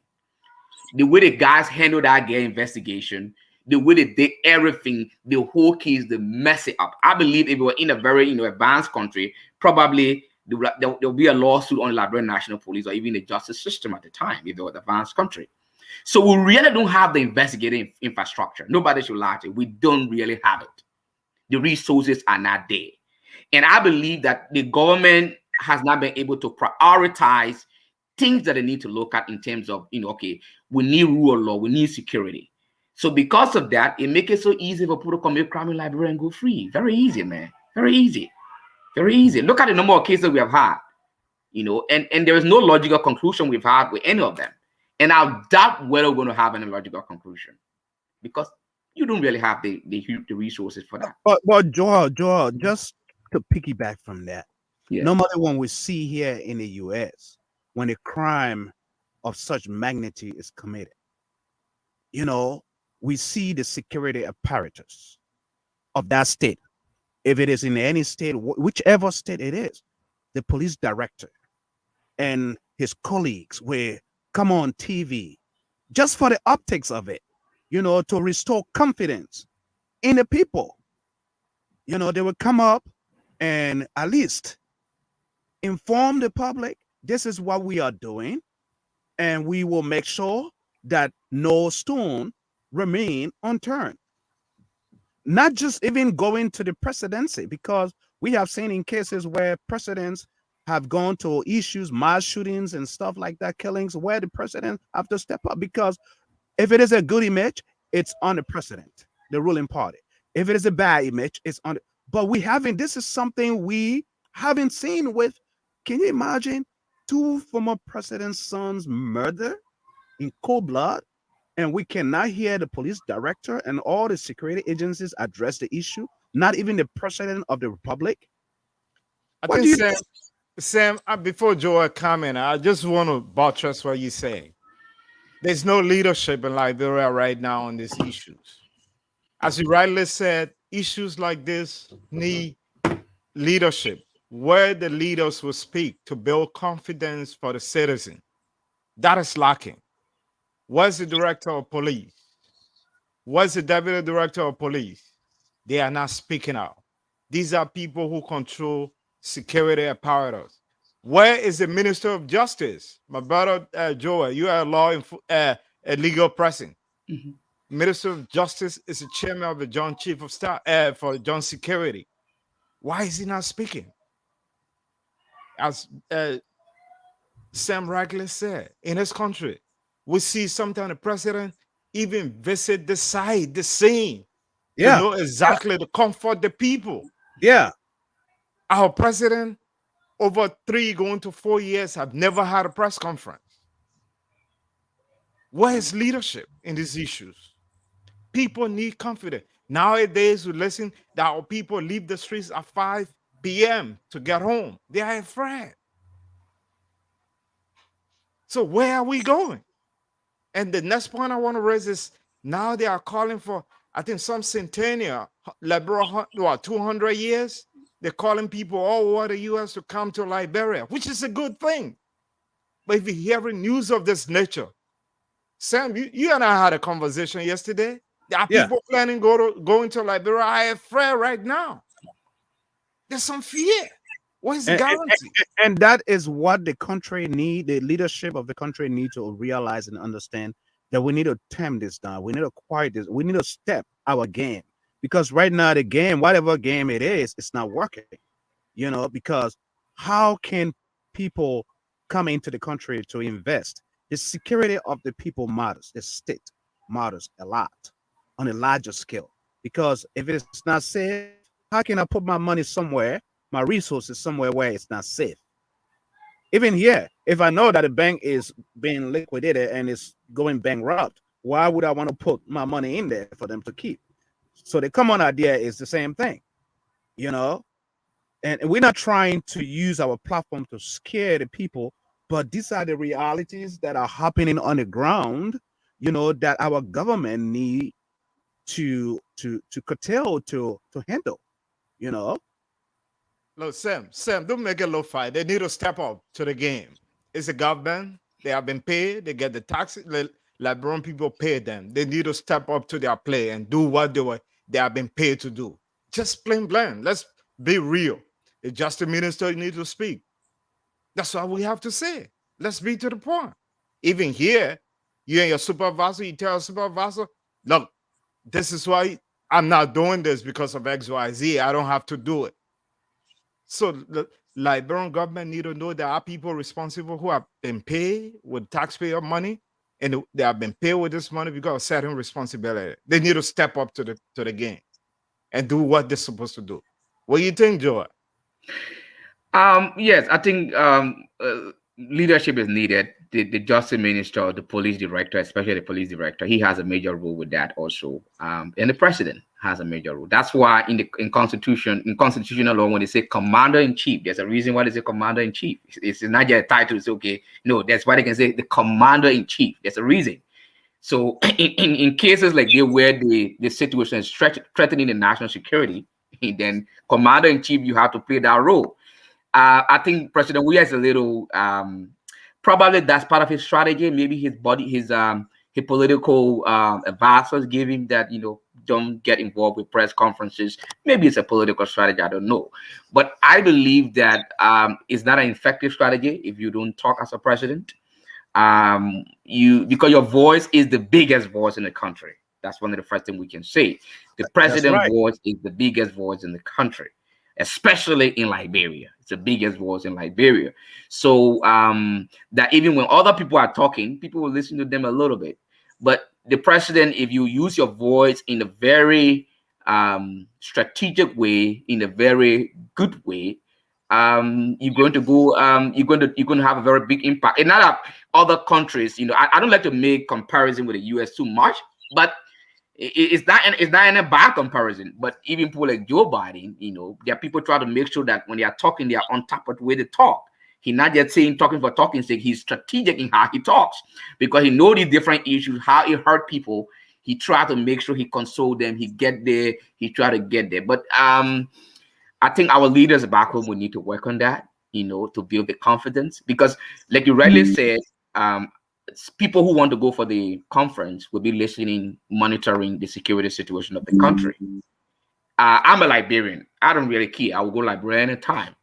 The way the guys handled that gay investigation, the way they did everything, the whole case, they mess it up. I believe if we were in a very advanced country, probably there'll be a lawsuit on the Liberian National Police or even the justice system at the time if they were an advanced country. So we really don't have the investigative infrastructure. Nobody should lie to you. We don't really have it. The resources are not there. And I believe that the government has not been able to prioritize things that they need to look at in terms of, okay, we need rule of law, we need security. So because of that, it makes it so easy for people to commit crime in Liberia and go free. Very easy, man. Very easy. Very easy. Look at the number of cases we have had, and there is no logical conclusion we've had with any of them. And I doubt whether we're going to have any logical conclusion because you don't really have the resources for that. But Joel, just to piggyback from that, normally when we see here in the U.S., when a crime of such magnitude is committed, we see the security apparatus of that state. If it is in any state, whichever state it is, the police director and his colleagues will come on TV just for the optics of it, to restore confidence in the people. They will come up and at least inform the public, this is what we are doing, and we will make sure that no stone remain unturned. Not just even going to the presidency, because we have seen in cases where presidents have gone to issues, mass shootings and stuff like that, killings, where the president have to step up, because if it is a good image, it's on the president, the ruling party. If it is a bad image, it's on. But this is something we haven't seen with, can you imagine 2 former presidents' sons murdered in cold blood? And we cannot hear the police director and all the security agencies address the issue, not even the president of the republic. I think, Sam, before Joel comment, I just want to buttress what you're saying. There's no leadership in Liberia right now on these issues. As you rightly said, issues like this need leadership, where the leaders will speak to build confidence for the citizen. That is lacking. Where's the director of police? Where's the deputy director of police? They are not speaking out. These are people who control security apparatus. Where is the minister of justice? My brother Joel, you are a legal person. Mm-hmm. Minister of Justice is the chairman of the Joint Chief of Staff for Joint Security. Why is he not speaking? As Sam rightly said, in his country, we see sometimes the president even visit the site, the scene, to know exactly to comfort the people. Yeah. Our president, over 3 going to 4 years, have never had a press conference. Where is leadership in these issues? People need confidence. Nowadays, we listen that our people leave the streets at 5 p.m. to get home. They are afraid. So where are we going? And the next point I want to raise is now they are calling for, I think, some centennial, Liberia, 200 years. They're calling people all over the U.S. to come to Liberia, which is a good thing. But if you're hearing news of this nature, Sam, you and I had a conversation yesterday. There are people planning going to Liberia. I am afraid right now. There's some fear. What is the and, and, guarantee? and that is what the country need, the leadership of the country need to realize and understand, that we need to tame this down. We need to quiet this. We need to step our game, because right now the game, whatever game it is, it's not working. Because how can people come into the country to invest? The security of the people matters. The state matters a lot on a larger scale. Because if it's not safe, how can I put my money somewhere, my resources somewhere where it's not safe? Even here, if I know that a bank is being liquidated and it's going bankrupt, why would I want to put my money in there for them to keep? So the common idea is the same thing, you know, and we're not trying to use our platform to scare the people, but these are the realities that are happening on the ground, that our government need to curtail, to handle, you know. Look, Sam, don't make it look fight. They need to step up to the game. It's a government. They have been paid. They get the taxes. Liberian people pay them. They need to step up to their play and do what they have been paid to do. Just plain bland. Let's be real. The justice minister need to speak. That's all we have to say. Let's be to the point. Even here, you and your supervisor, you tell your supervisor, look, this is why I'm not doing this because of XYZ. I don't have to do it. So the Liberian government need to know there are people responsible who have been paid with taxpayer money, and they have been paid with this money because of certain responsibility. They need to step up to the game and do what they're supposed to do. What do you think, Joe? Yes, I think leadership is needed. The justice minister, the police director, especially the police director, he has a major role with that also. And the president has a major role. That's why in constitutional law, when they say commander in chief, there's a reason why they say commander in chief. It's not just a title. It's okay. No, that's why they can say the commander in chief. There's a reason. So in cases like this where the situation is threatening the national security, then commander in chief, you have to play that role. I think President Weah is a little probably that's part of his strategy. Maybe his political advisors give him that, don't get involved with press conferences. Maybe it's a political strategy. I don't know, but I believe that it's not an effective strategy if you don't talk as a president. Because your voice is the biggest voice in the country. That's one of the first things we can say. The president's voice is the biggest voice in the country, especially in Liberia. It's the biggest voice in Liberia. So that even when other people are talking, people will listen to them a little bit. But the president, if you use your voice in a very strategic way, in a very good way, you're going to go, you're going to have a very big impact. In other countries, I don't like to make comparison with the US too much, but it's not any bad comparison. But even people like Joe Biden, there are people try to make sure that when they are talking, they are on top of the way they talk. He's not just talking for talking sake. He's strategic in how he talks because he knows these different issues, how it hurt people. He try to make sure he console them. He get there. He try to get there. But I think our leaders back home will need to work on that, to build the confidence. Because, like you rightly said, people who want to go for the conference will be listening, monitoring the security situation of the country. I'm a Liberian. I don't really care. I will go Liberia anytime.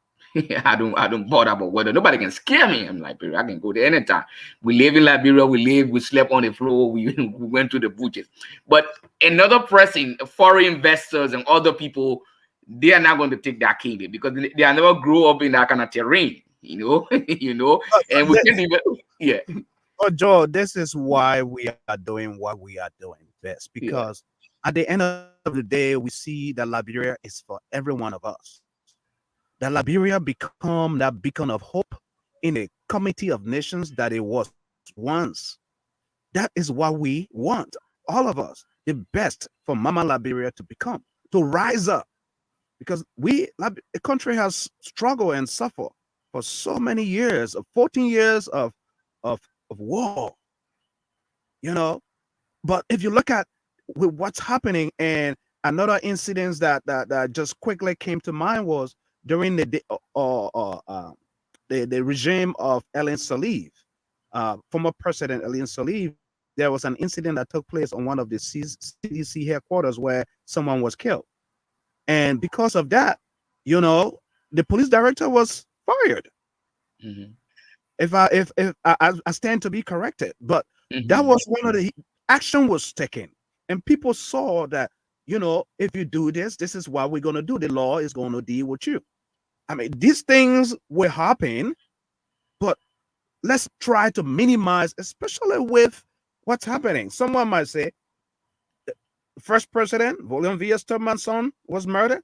I don't bother about whether nobody can scare me. I'm Liberia. I can go there anytime. We live in Liberia. We slept on the floor. We went to the butchers. But another person, foreign investors and other people, they are not going to take that kingdom because they are never grow up in that kind of terrain, and we can't even, yeah. Oh, Joe, this is why we are doing what we are doing best, because at the end of the day, we see that Liberia is for every one of us. That Liberia become that beacon of hope in a community of nations that it was once. That is what we want, all of us, the best for Mama Liberia to become, to rise up. Because the country has struggled and suffered for so many years, 14 years of war, But if you look at what's happening, and another incident that just quickly came to mind was during the regime of Ellen Sirleaf, former President Ellen Sirleaf. There was an incident that took place on one of the CDC headquarters where someone was killed. And because of that, the police director was fired. Mhm. If I stand to be corrected, but that Mhm. was one of the action was taken, and people saw that, if you do this, this is what we're gonna do. The law is gonna deal with you. I mean, these things will happen, but let's try to minimize, especially with what's happening. Someone might say, first president, William V. Tubman's son, was murdered.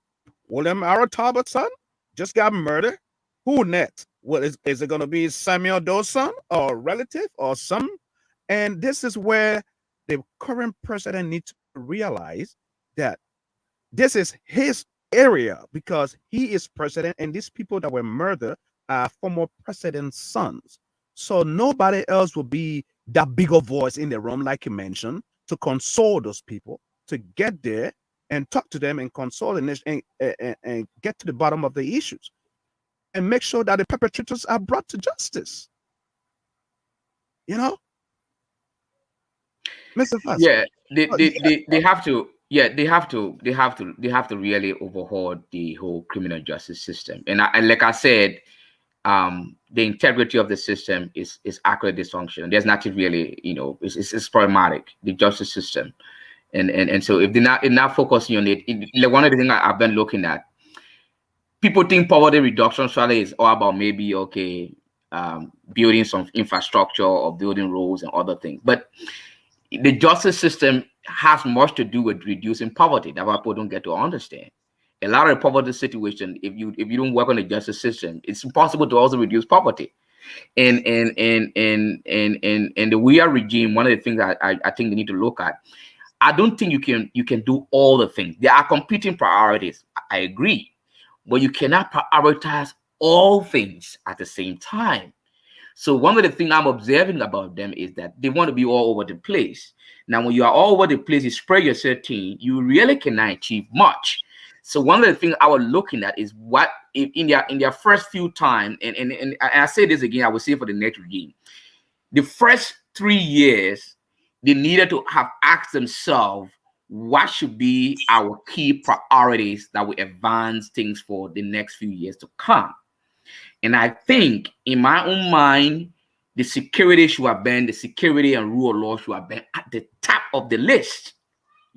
William R. Talbot's son just got murdered. Who next? Well, is it going to be Samuel Doe's son or relative or some? And this is where the current president needs to realize that this is his area because he is president, and these people that were murdered are former president's sons. So nobody else will be that bigger voice in the room, like you mentioned, to console those people, to get there and talk to them and console and get to the bottom of the issues and make sure that the perpetrators are brought to justice. You know, Mr. Fuss. Yeah, they have to. Yeah, they have to really overhaul the whole criminal justice system. And like I said, the integrity of the system is accurately dysfunctional. There's nothing really, it's problematic, the justice system. And so if they're not focusing on it, like one of the things I've been looking at, people think poverty reduction strategy is all about maybe, okay, building some infrastructure or building roads and other things. But the justice system has much to do with reducing poverty. That's what people don't get to understand. A lot of the poverty situation, if you don't work on the justice system, it's impossible to also reduce poverty. And the WIA regime, one of the things I think they need to look at, I don't think you can do all the things. There are competing priorities. I agree, but you cannot prioritize all things at the same time. So one of the things I'm observing about them is that they want to be all over the place. Now, when you are all over the place, you spread yourself thin, you really cannot achieve much. So one of the things I was looking at is what in their first few times, and I say this again, I will say for the next regime, the first 3 years, they needed to have asked themselves what should be our key priorities that will advance things for the next few years to come. And I think, in my own mind, the security and rule of law should have been at the top of the list,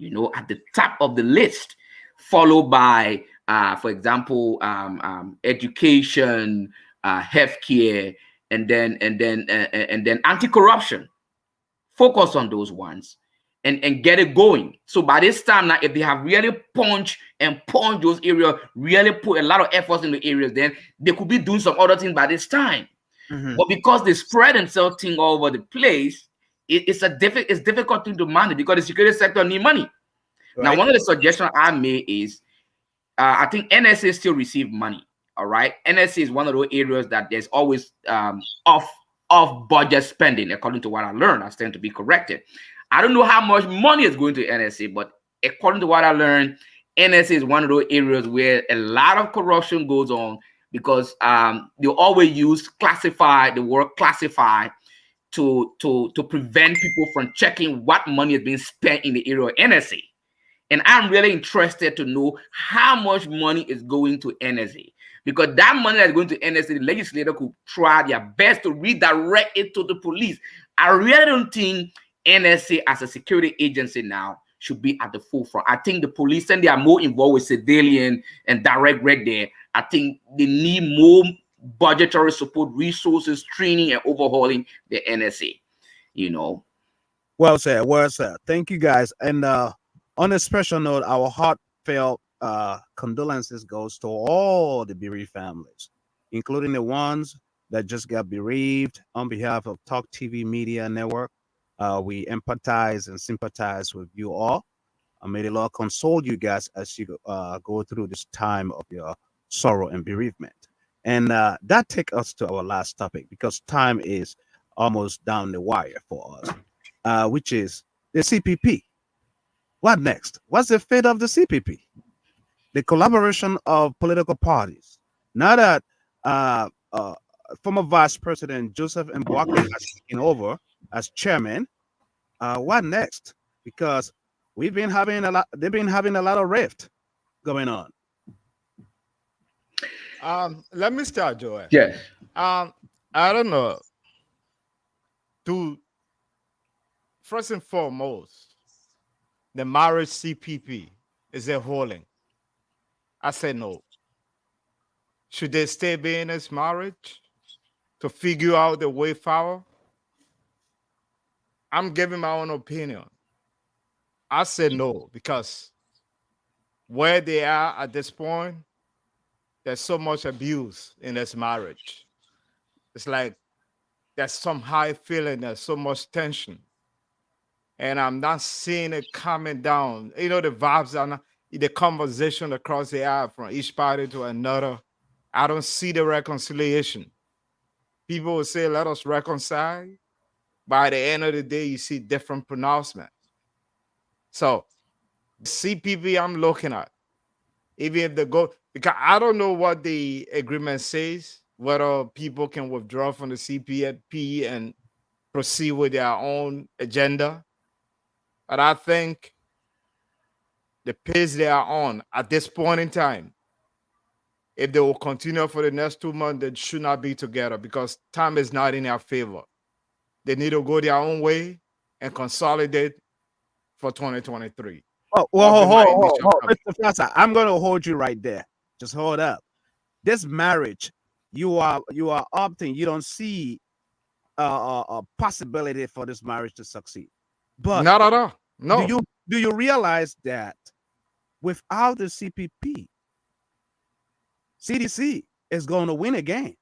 at the top of the list, followed by, for example, education, healthcare, and then anti-corruption. Focus on those ones and get it going. So by this time now, if they have really punched those areas, really put a lot of efforts in the areas, then they could be doing some other things by this time. Mhm. But because they spread themselves thing all over the place, it's difficult thing to manage because the security sector need money. Now, Right. one of the suggestions I made is, I think NSA still receive money. All right, NSA is one of those areas that there's always off budget spending, according to what I learned. I stand to be corrected. I don't know how much money is going to NSA, but according to what I learned, NSA is one of those areas where a lot of corruption goes on because they always use the word classify to prevent people from checking what money is being spent in the area of NSA. And I'm really interested to know how much money is going to NSA. Because that money that's going to NSA, the legislator could try their best to redirect it to the police. I really don't think NSA as a security agency now should be at the forefront. I think the police, and they are more involved with civilian and direct red there, I think they need more budgetary support, resources, training, and overhauling the NSA. Well said. Well said. Thank you, guys. And on a special note, our heartfelt condolences goes to all the bereaved families, including the ones that just got bereaved. On behalf of Talk TV Media Network, we empathize and sympathize with you all. May the Lord console you guys as you go through this time of your sorrow and bereavement. And that takes us to our last topic because time is almost down the wire for us, which is the CPP. What next? What's the fate of the CPP? The collaboration of political parties. Now that former Vice President Joseph Mbwaka has taken over as chairman, what next? Because they've been having a lot of rift going on. Let me start, Joel. Yes. I don't know. To first and foremost, the marriage CPP is a holding. I say no. Should they stay be in this marriage to figure out the way forward? I'm giving my own opinion. I said no because where they are at this point, there's so much abuse in this marriage. It's like there's some high feeling, there's so much tension. And I'm not seeing it coming down. You know, the vibes are not, the conversation across the aisle from each party to another. I don't see the reconciliation. People will say, let us reconcile. By the end of the day, you see different pronouncement. So CPP I'm looking at, even if they go, because I don't know what the agreement says, whether people can withdraw from the CPP and proceed with their own agenda. But I think the pace they are on at this point in time, if they will continue for the next 2 months, they should not be together because time is not in their favor. They need to go their own way and consolidate for 2023. Oh, well, That'll be my initial comment. Mr. Fassa, I'm going to hold you right there. Just hold up. This marriage, you are opting. You don't see a possibility for this marriage to succeed. But Not at all. No. do you realize that without the CPP, CDC is going to win again?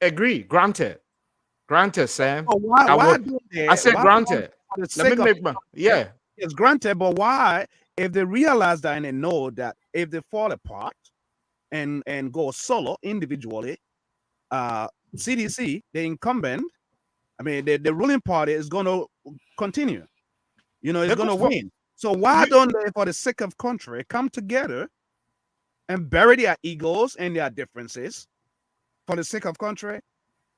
Agree. Granted. Granted, Sam. So I said granted. Let me make my It's granted, but why? If they realize that and they know that if they fall apart and go solo individually, CDC, the incumbent, I mean the ruling party is going to continue. You know, it's going to win. So why don't they, for the sake of country, come together and bury their egos and their differences for the sake of country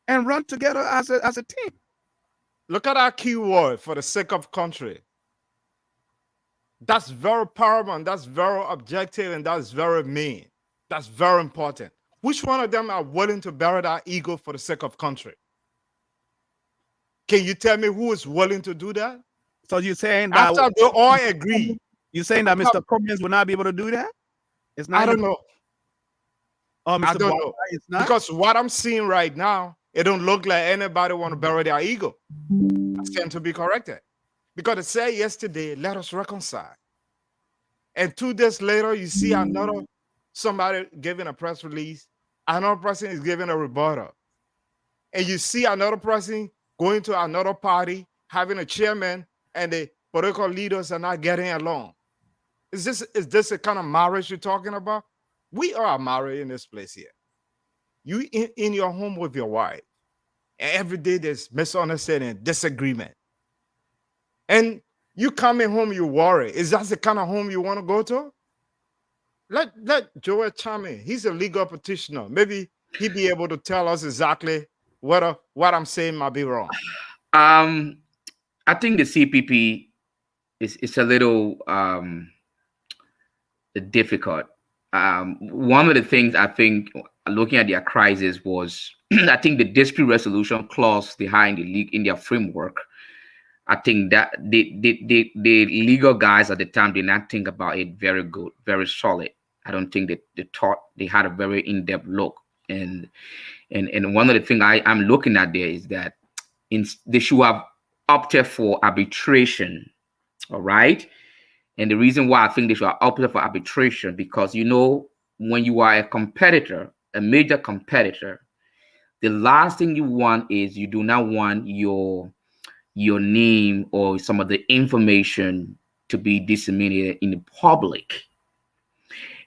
and run together as a team? Look at our key word, for the sake of country. That's very paramount. That's very objective, and that's very mean. That's very important. Which one of them are willing to bury their ego for the sake of country? Can you tell me who is willing to do that? So you're saying that after they all agree, you're saying that Mr. Cummings will not be able to do that? It's not. I don't know. Oh, Mr. I don't know. It's not? Because what I'm seeing right now, it don't look like anybody want to bury their ego. I stand to be corrected. Because it said yesterday, let us reconcile. And 2 days later, you see somebody giving a press release, another person is giving a rebuttal. And you see another person going to another party, having a chairman, and the political leaders are not getting along. Is this the kind of marriage you're talking about? We are married in this place here. You in your home with your wife. And every day there's misunderstanding, disagreement. And you coming home, you worry. Is that the kind of home you want to go to? Let Joel chime in. He's a legal practitioner. Maybe he'd be able to tell us exactly what I'm saying might be wrong. I think the CPP is a little difficult. One of the things I think, looking at their crisis, was I think the dispute resolution clause they had in the league in their framework. I think that the legal guys at the time did not think about it very good, very solid. I don't think that they had a very in-depth look. And one of the things I'm looking at there is that they should have opted for arbitration. All right. And the reason why I think they should have opted for arbitration, because, you know, when you are a competitor, a major competitor, the last thing you want is you do not want your name or some of the information to be disseminated in the public.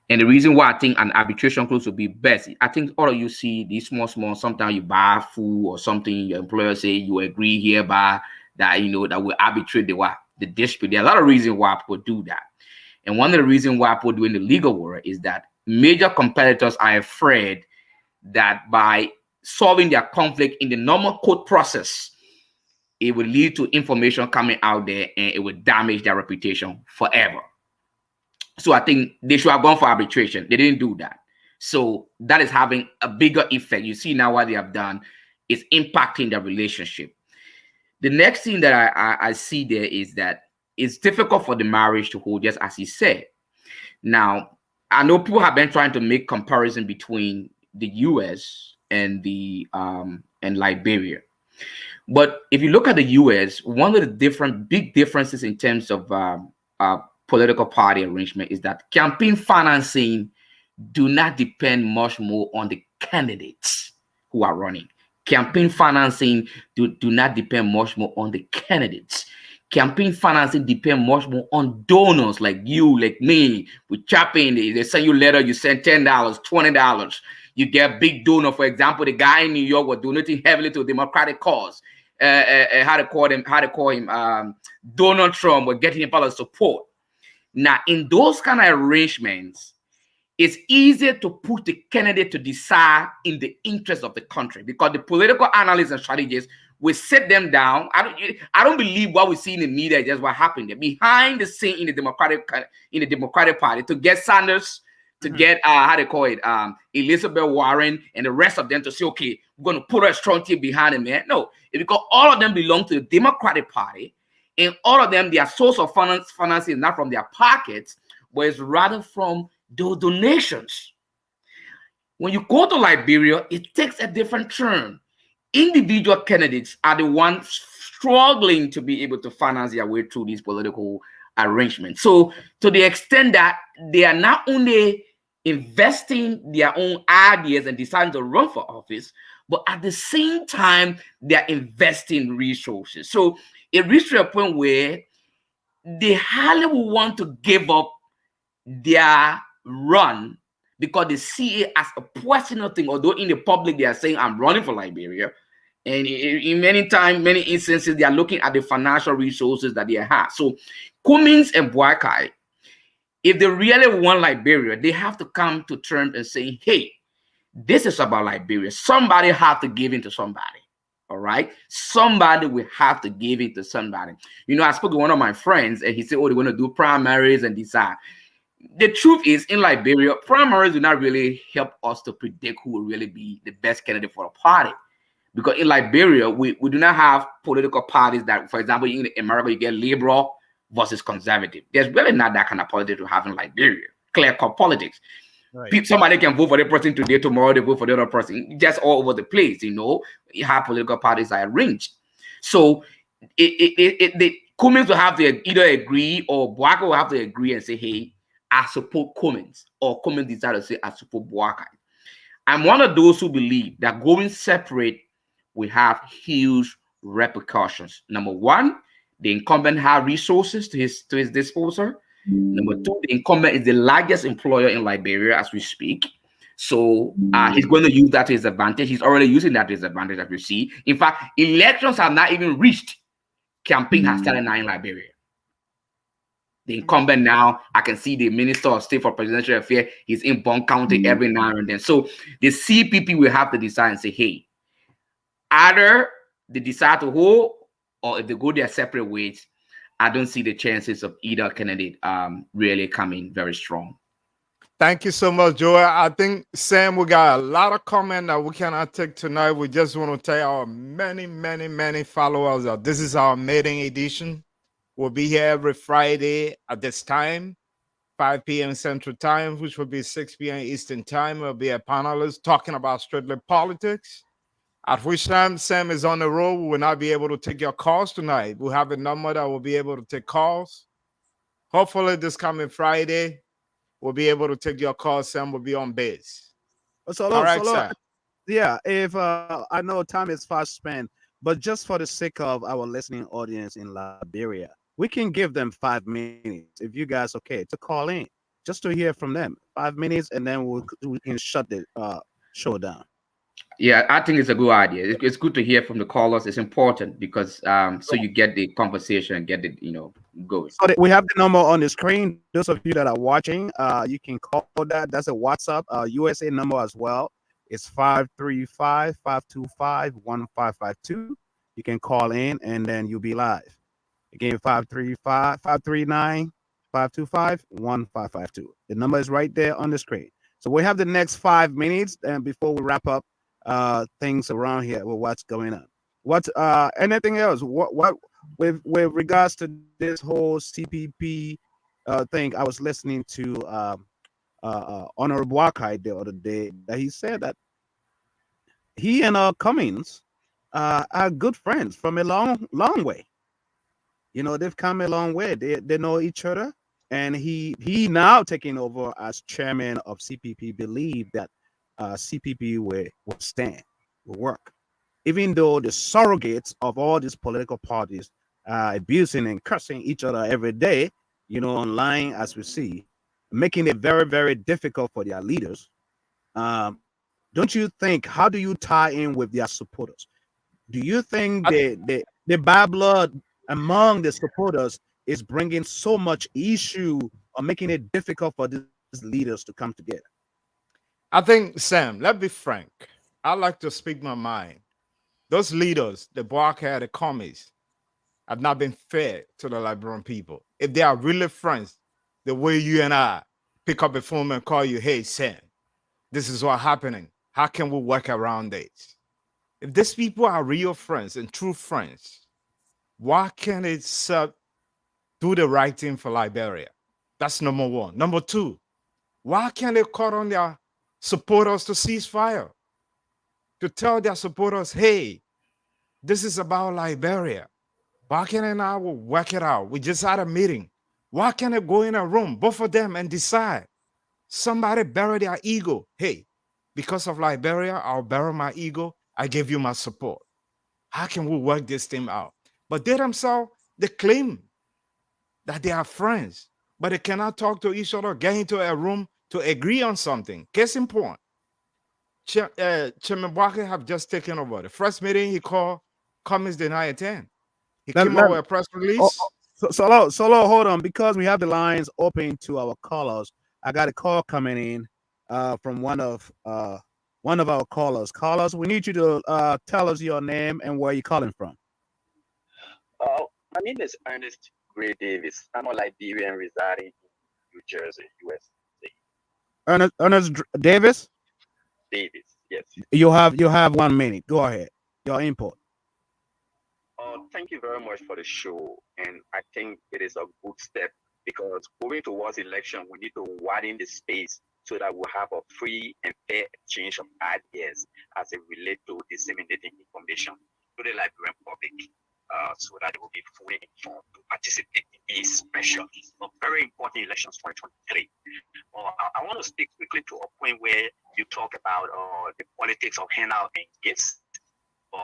And the reason why I think an arbitration clause would be best, I think all of you see these small, sometimes you buy food or something, your employer say you agree hereby that, you know, that will arbitrate the dispute. There are a lot of reasons why people do that. And one of the reasons why people do in the legal world is that major competitors are afraid that by solving their conflict in the normal court process, it will lead to information coming out there and it will damage their reputation forever. So I think they should have gone for arbitration. They didn't do that. So that is having a bigger effect. You see now what they have done is impacting the relationship. The next thing that I see there is that it's difficult for the marriage to hold, just as he said. Now, I know people have been trying to make comparison between the US and the and Liberia. But if you look at the US, one of the different big differences in terms of political party arrangement is that campaign financing do not depend much more on the candidates who are running. Campaign financing do not depend much more on the candidates. Campaign financing depend much more on donors like you, like me. We chop in, they send you a letter, you send $10, $20. You get big donor. For example, the guy in New York was donating heavily to a Democratic cause. How to call him, Donald Trump was getting a lot of support. Now, in those kind of arrangements, it's easier to put the candidate to decide in the interest of the country, because the political analysts and strategists will sit them down. I don't believe what we see in the media is just what happened there. Behind the scene in the Democratic Party, to get Sanders, to get Elizabeth Warren and the rest of them to say, okay, we're going to put a strong team behind him. Man. No, it's because all of them belong to the Democratic Party, and all of them, their source of financing is not from their pockets, but it's rather from those donations. When you go to Liberia, it takes a different turn. Individual candidates are the ones struggling to be able to finance their way through these political arrangements. So to the extent that they are not only investing their own ideas and deciding to run for office, but at the same time, they're investing resources. So it reached to a point where they hardly will want to give up their run because they see it as a personal thing, although in the public they are saying, I'm running for Liberia. And in many instances, they are looking at the financial resources that they have. So Cummings and Boakai, if they really want Liberia, they have to come to terms and say, hey, this is about Liberia. Somebody have to give in to somebody. All right. Somebody will have to give it to somebody. You know, I spoke to one of my friends and he said, oh, they're going to do primaries and decide. The truth is, in Liberia, primaries do not really help us to predict who will really be the best candidate for a party. Because in Liberia, we do not have political parties that, for example, in America, you get liberal versus conservative. There's really not that kind of politics to have in Liberia. Clear-cut politics. Right. Somebody can vote for the person today, tomorrow they vote for the other person. Just all over the place, you know. How political parties are arranged. So the Cummings will have to either agree, or Boakai will have to agree and say, hey, I support Cummings, or Cummings decide to say, I support Boakai. I'm one of those who believe that going separate will have huge repercussions. Number one, the incumbent has resources to his disposal. Number two, the incumbent is the largest employer in Liberia as we speak. So he's going to use that to his advantage. He's already using that to his advantage, as you see. In fact, elections have not even reached. Campaign has started now in Liberia. The incumbent now, I can see the Minister of State for Presidential Affairs, he's in Bond County every now and then. So the CPP will have to decide and say, hey, either they decide to hold, or if they go their separate ways, I don't see the chances of either candidate really coming very strong. Thank you so much, Joel. I think, Sam, we got a lot of comment that we cannot take tonight. We just want to tell our many followers that this is our maiden edition. We'll be here every Friday at this time, 5 p.m. Central Time, which will be 6 p.m. Eastern Time. We'll be a panelist talking about strictly politics. At which time Sam is on the road, we will not be able to take your calls tonight. We'll have a number that will be able to take calls. Hopefully this coming Friday, we'll be able to take your calls. Sam will be on base. So, all right, sir. Yeah, if I know time is fast spent, but just for the sake of our listening audience in Liberia, we can give them 5 minutes, if you guys okay, to call in, just to hear from them. 5 minutes, and then we can shut the show down. Yeah, I think it's a good idea. It's good to hear from the callers. It's important because so you get the conversation and get it, going. So we have the number on the screen. Those of you that are watching, you can call that. That's a WhatsApp USA number as well. It's 535-525-1552. You can call in and then you'll be live. Again, 535-539-525-1552. The number is right there on the screen. So we have the next 5 minutes, and before we wrap up things around here with what's going on. What anything else? What with regards to this whole CPP thing? I was listening to Honorable Wakai the other day that he said that he and Cummings are good friends from a long way. You know, they've come a long way. They know each other, and he now taking over as chairman of CPP. Believe that CPP will stand, will work, even though the surrogates of all these political parties are abusing and cursing each other every day. You know, online as we see, making it very difficult for their leaders. Don't you think? How do you tie in with their supporters? Do you think I, the bad blood among the supporters is bringing so much issue or making it difficult for these leaders to come together? I think, Sam, let's be frank. I like to speak my mind. Those leaders, the blockhead, the commies, have not been fair to the Liberian people. If they are really friends, the way you and I pick up a phone and call you, hey, Sam, this is what's happening. How can we work around this? If these people are real friends and true friends, why can't they do the right thing for Liberia? That's number one. Number two, why can't they call on their supporters to cease fire? To tell their supporters, hey, this is about Liberia. Why can't and I will work it out? We just had a meeting. Why can't they go in a room, both of them, and decide? Somebody bury their ego. Hey, because of Liberia, I'll bury my ego. I give you my support. How can we work this thing out? But they themselves, they claim that they are friends, but they cannot talk to each other, get into a room to agree on something. Case in point, Chairman Barker have just taken over. The first meeting he called, comments did not attend. He Let, came let, out with a press oh, release. Solo, hold on, because we have the lines open to our callers. I got a call coming in from one of our callers. Callers, we need you to tell us your name and where you're calling from. My name is Ernest Gray Davis. I'm a Liberian residing in New Jersey, USA. Ernest Davis, Davis, yes. you have 1 minute. Go ahead. Your input. Thank you very much for the show. And I think it is a good step because moving towards election, we need to widen the space so that we'll have a free and fair exchange of ideas as it relates to disseminating information to the Liberian public. So that they will be fully informed to participate in these measures. Very important elections 2023. I want to speak quickly to a point where you talk about the politics of handout and gifts.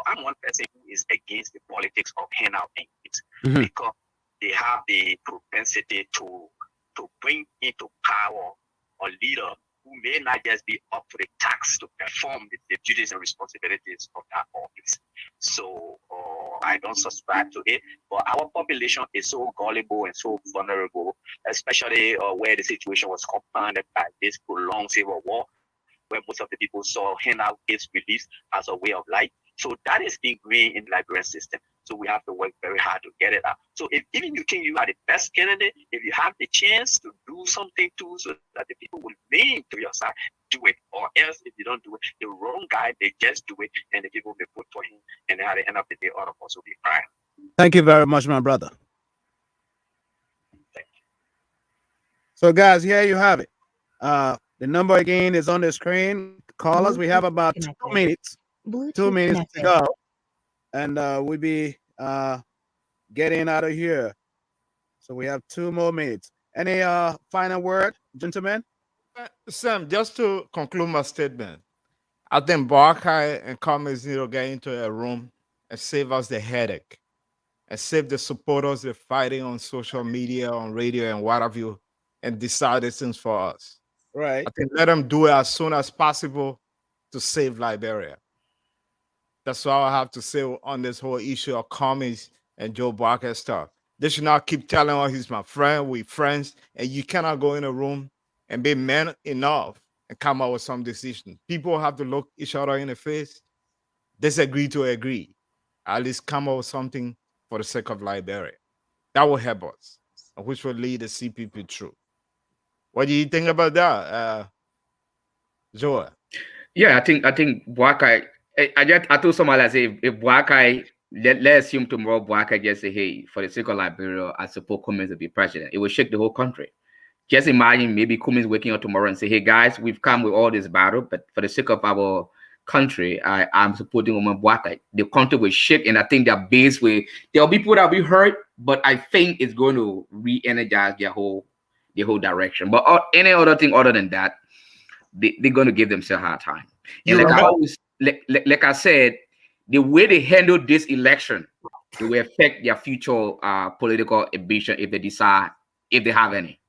I'm one person who is against the politics of handout and gifts because they have the propensity to bring into power a leader who may not just be up to the task to perform the duties and responsibilities of that office. So I don't subscribe to it. But our population is so gullible and so vulnerable, especially where the situation was compounded by this prolonged civil war, where most of the people saw handout gifts released as a way of life. So that is ingrained in the Liberian system. So we have to work very hard to get it out. So if even you think you are the best candidate, if you have the chance to do something too, so that the people will lean to your side, do it. Or else, if you don't do it, the wrong guy, they just do it, and the people may vote for him, and at the end of the day, all of us will be fine. Thank you very much, my brother. Thank you. So, guys, here you have it. The number again is on the screen. Callers, we have about 2 minutes. 2 minutes to go, and we'll be getting out of here. So we have 2 more minutes. Any final word, gentlemen? Sam, just to conclude my statement, I think Barker and Cummings need to get into a room and save us the headache and save the supporters the fighting on social media, on radio, and what have you, and decide these things for us. Right. I think let them do it as soon as possible to save Liberia. That's all I have to say on this whole issue of Cummings and Joe Barker stuff. They should not keep telling us he's my friend, we friends, and you cannot go in a room and be man enough and come up with some decision. People have to look each other in the face, disagree to agree, at least come up with something for the sake of Liberia. That will help us, which will lead the CPP through. What do you think about that, Joel. Yeah, I think Boakai. I told somebody, I say if Boakai, let's assume tomorrow Boakai just say, hey, for the sake of Liberia, I support Cummins to be president. It will shake the whole country. Just imagine maybe Cummins waking up tomorrow and say, hey guys, we've come with all this battle, but for the sake of our country, I'm supporting Woman Boakai. The country will shake, and I think their base will. There'll be people that will be hurt, but I think it's going to re-energize their whole direction. But any other thing other than that, they're going to give themselves a hard time. And like I always, like I said, the way they handle this election, it will affect their future political ambition if they decide, if they have any.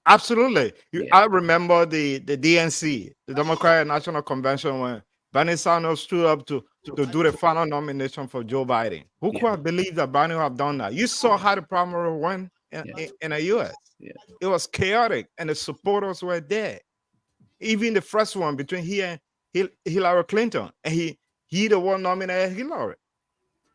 Absolutely. Yeah. I remember the DNC, the Democratic National Convention, when Bernie Sanders stood up to do the final nomination for Joe Biden. Who could have believed that Bernie would have done that? You saw how the primary went in the U.S. Yeah. It was chaotic, and the supporters were there. Even the first one between he and Hillary Clinton, and he the one nominated Hillary.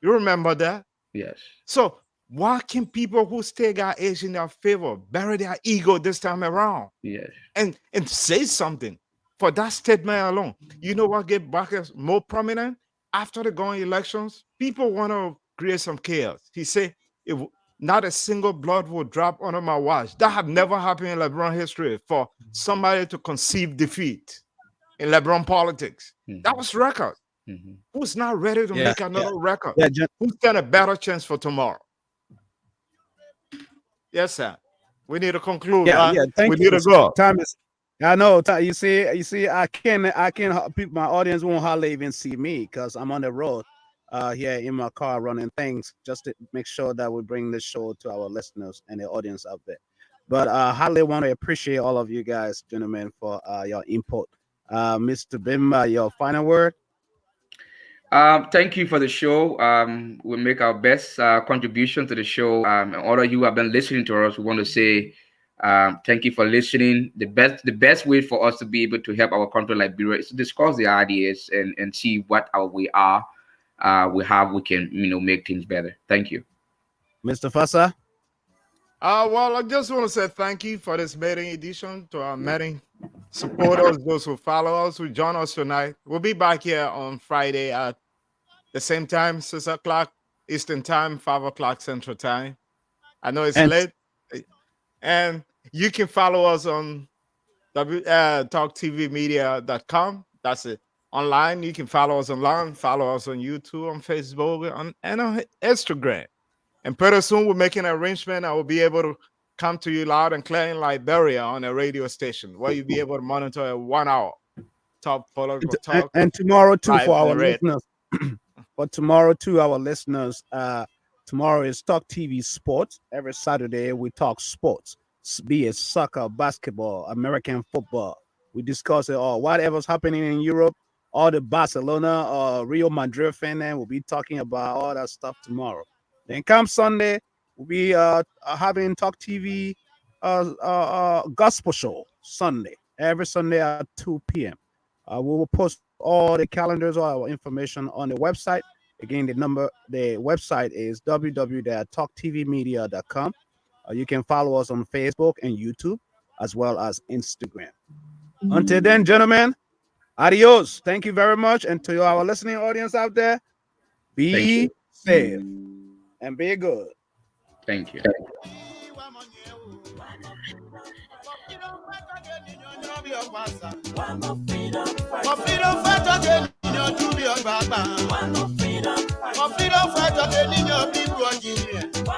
You remember that? Yes. So why can people who still got age in their favor bury their ego this time around? Yes. And say something for that statement alone? You know what get Bachus more prominent after the going elections? People want to create some chaos. He said, "If not a single blood will drop under my watch." That have never happened in LeBron history for somebody to conceive defeat in LeBron politics. That was record. Who's not ready to make another record? Who's got a better chance for tomorrow? Yes, sir. We need to conclude. Thank we you. need to go. Time is. I know. You see. I can't. People, my audience won't hardly even see me because I'm on the road, here in my car running things just to make sure that we bring this show to our listeners and the audience out there. But I hardly want to appreciate all of you guys, gentlemen, for your input. Mr. Bimba, your final word. Thank you for the show. We'll make our best contribution to the show. And all of you who have been listening to us, we want to say thank you for listening. The best way for us to be able to help our country Liberia is to discuss the ideas and see what our way are. We can make things better. Thank you. Mr. Fassa. Well, I just want to say thank you for this maiden edition to our maiden supporters, those who follow us, who join us tonight. We'll be back here on Friday at the same time, 6 o'clock Eastern Time, 5 o'clock Central Time. I know it's late. And you can follow us on talktvmedia.com. That's it. Online, you can follow us online, follow us on YouTube, on Facebook, and on Instagram. And pretty soon, we're making an arrangement. I will be able to come to you loud and clear in Liberia on a radio station where you'll be able to monitor a 1 hour top political talk. And tomorrow, too, for our listeners. But tomorrow, too, our listeners, tomorrow is Talk TV Sports. Every Saturday, we talk sports, be it soccer, basketball, American football. We discuss it all. Whatever's happening in Europe, all the Barcelona or Real Madrid fan, we'll be talking about all that stuff tomorrow. Then come Sunday, we'll be having Talk TV gospel show Sunday, every Sunday at 2 p.m. We will post all the calendars, all our information on the website. Again, the website is www.talktvmedia.com. You can follow us on Facebook and YouTube, as well as Instagram. Until then, gentlemen, adios. Thank you very much. And to our listening audience out there, be safe and be good. Thank you.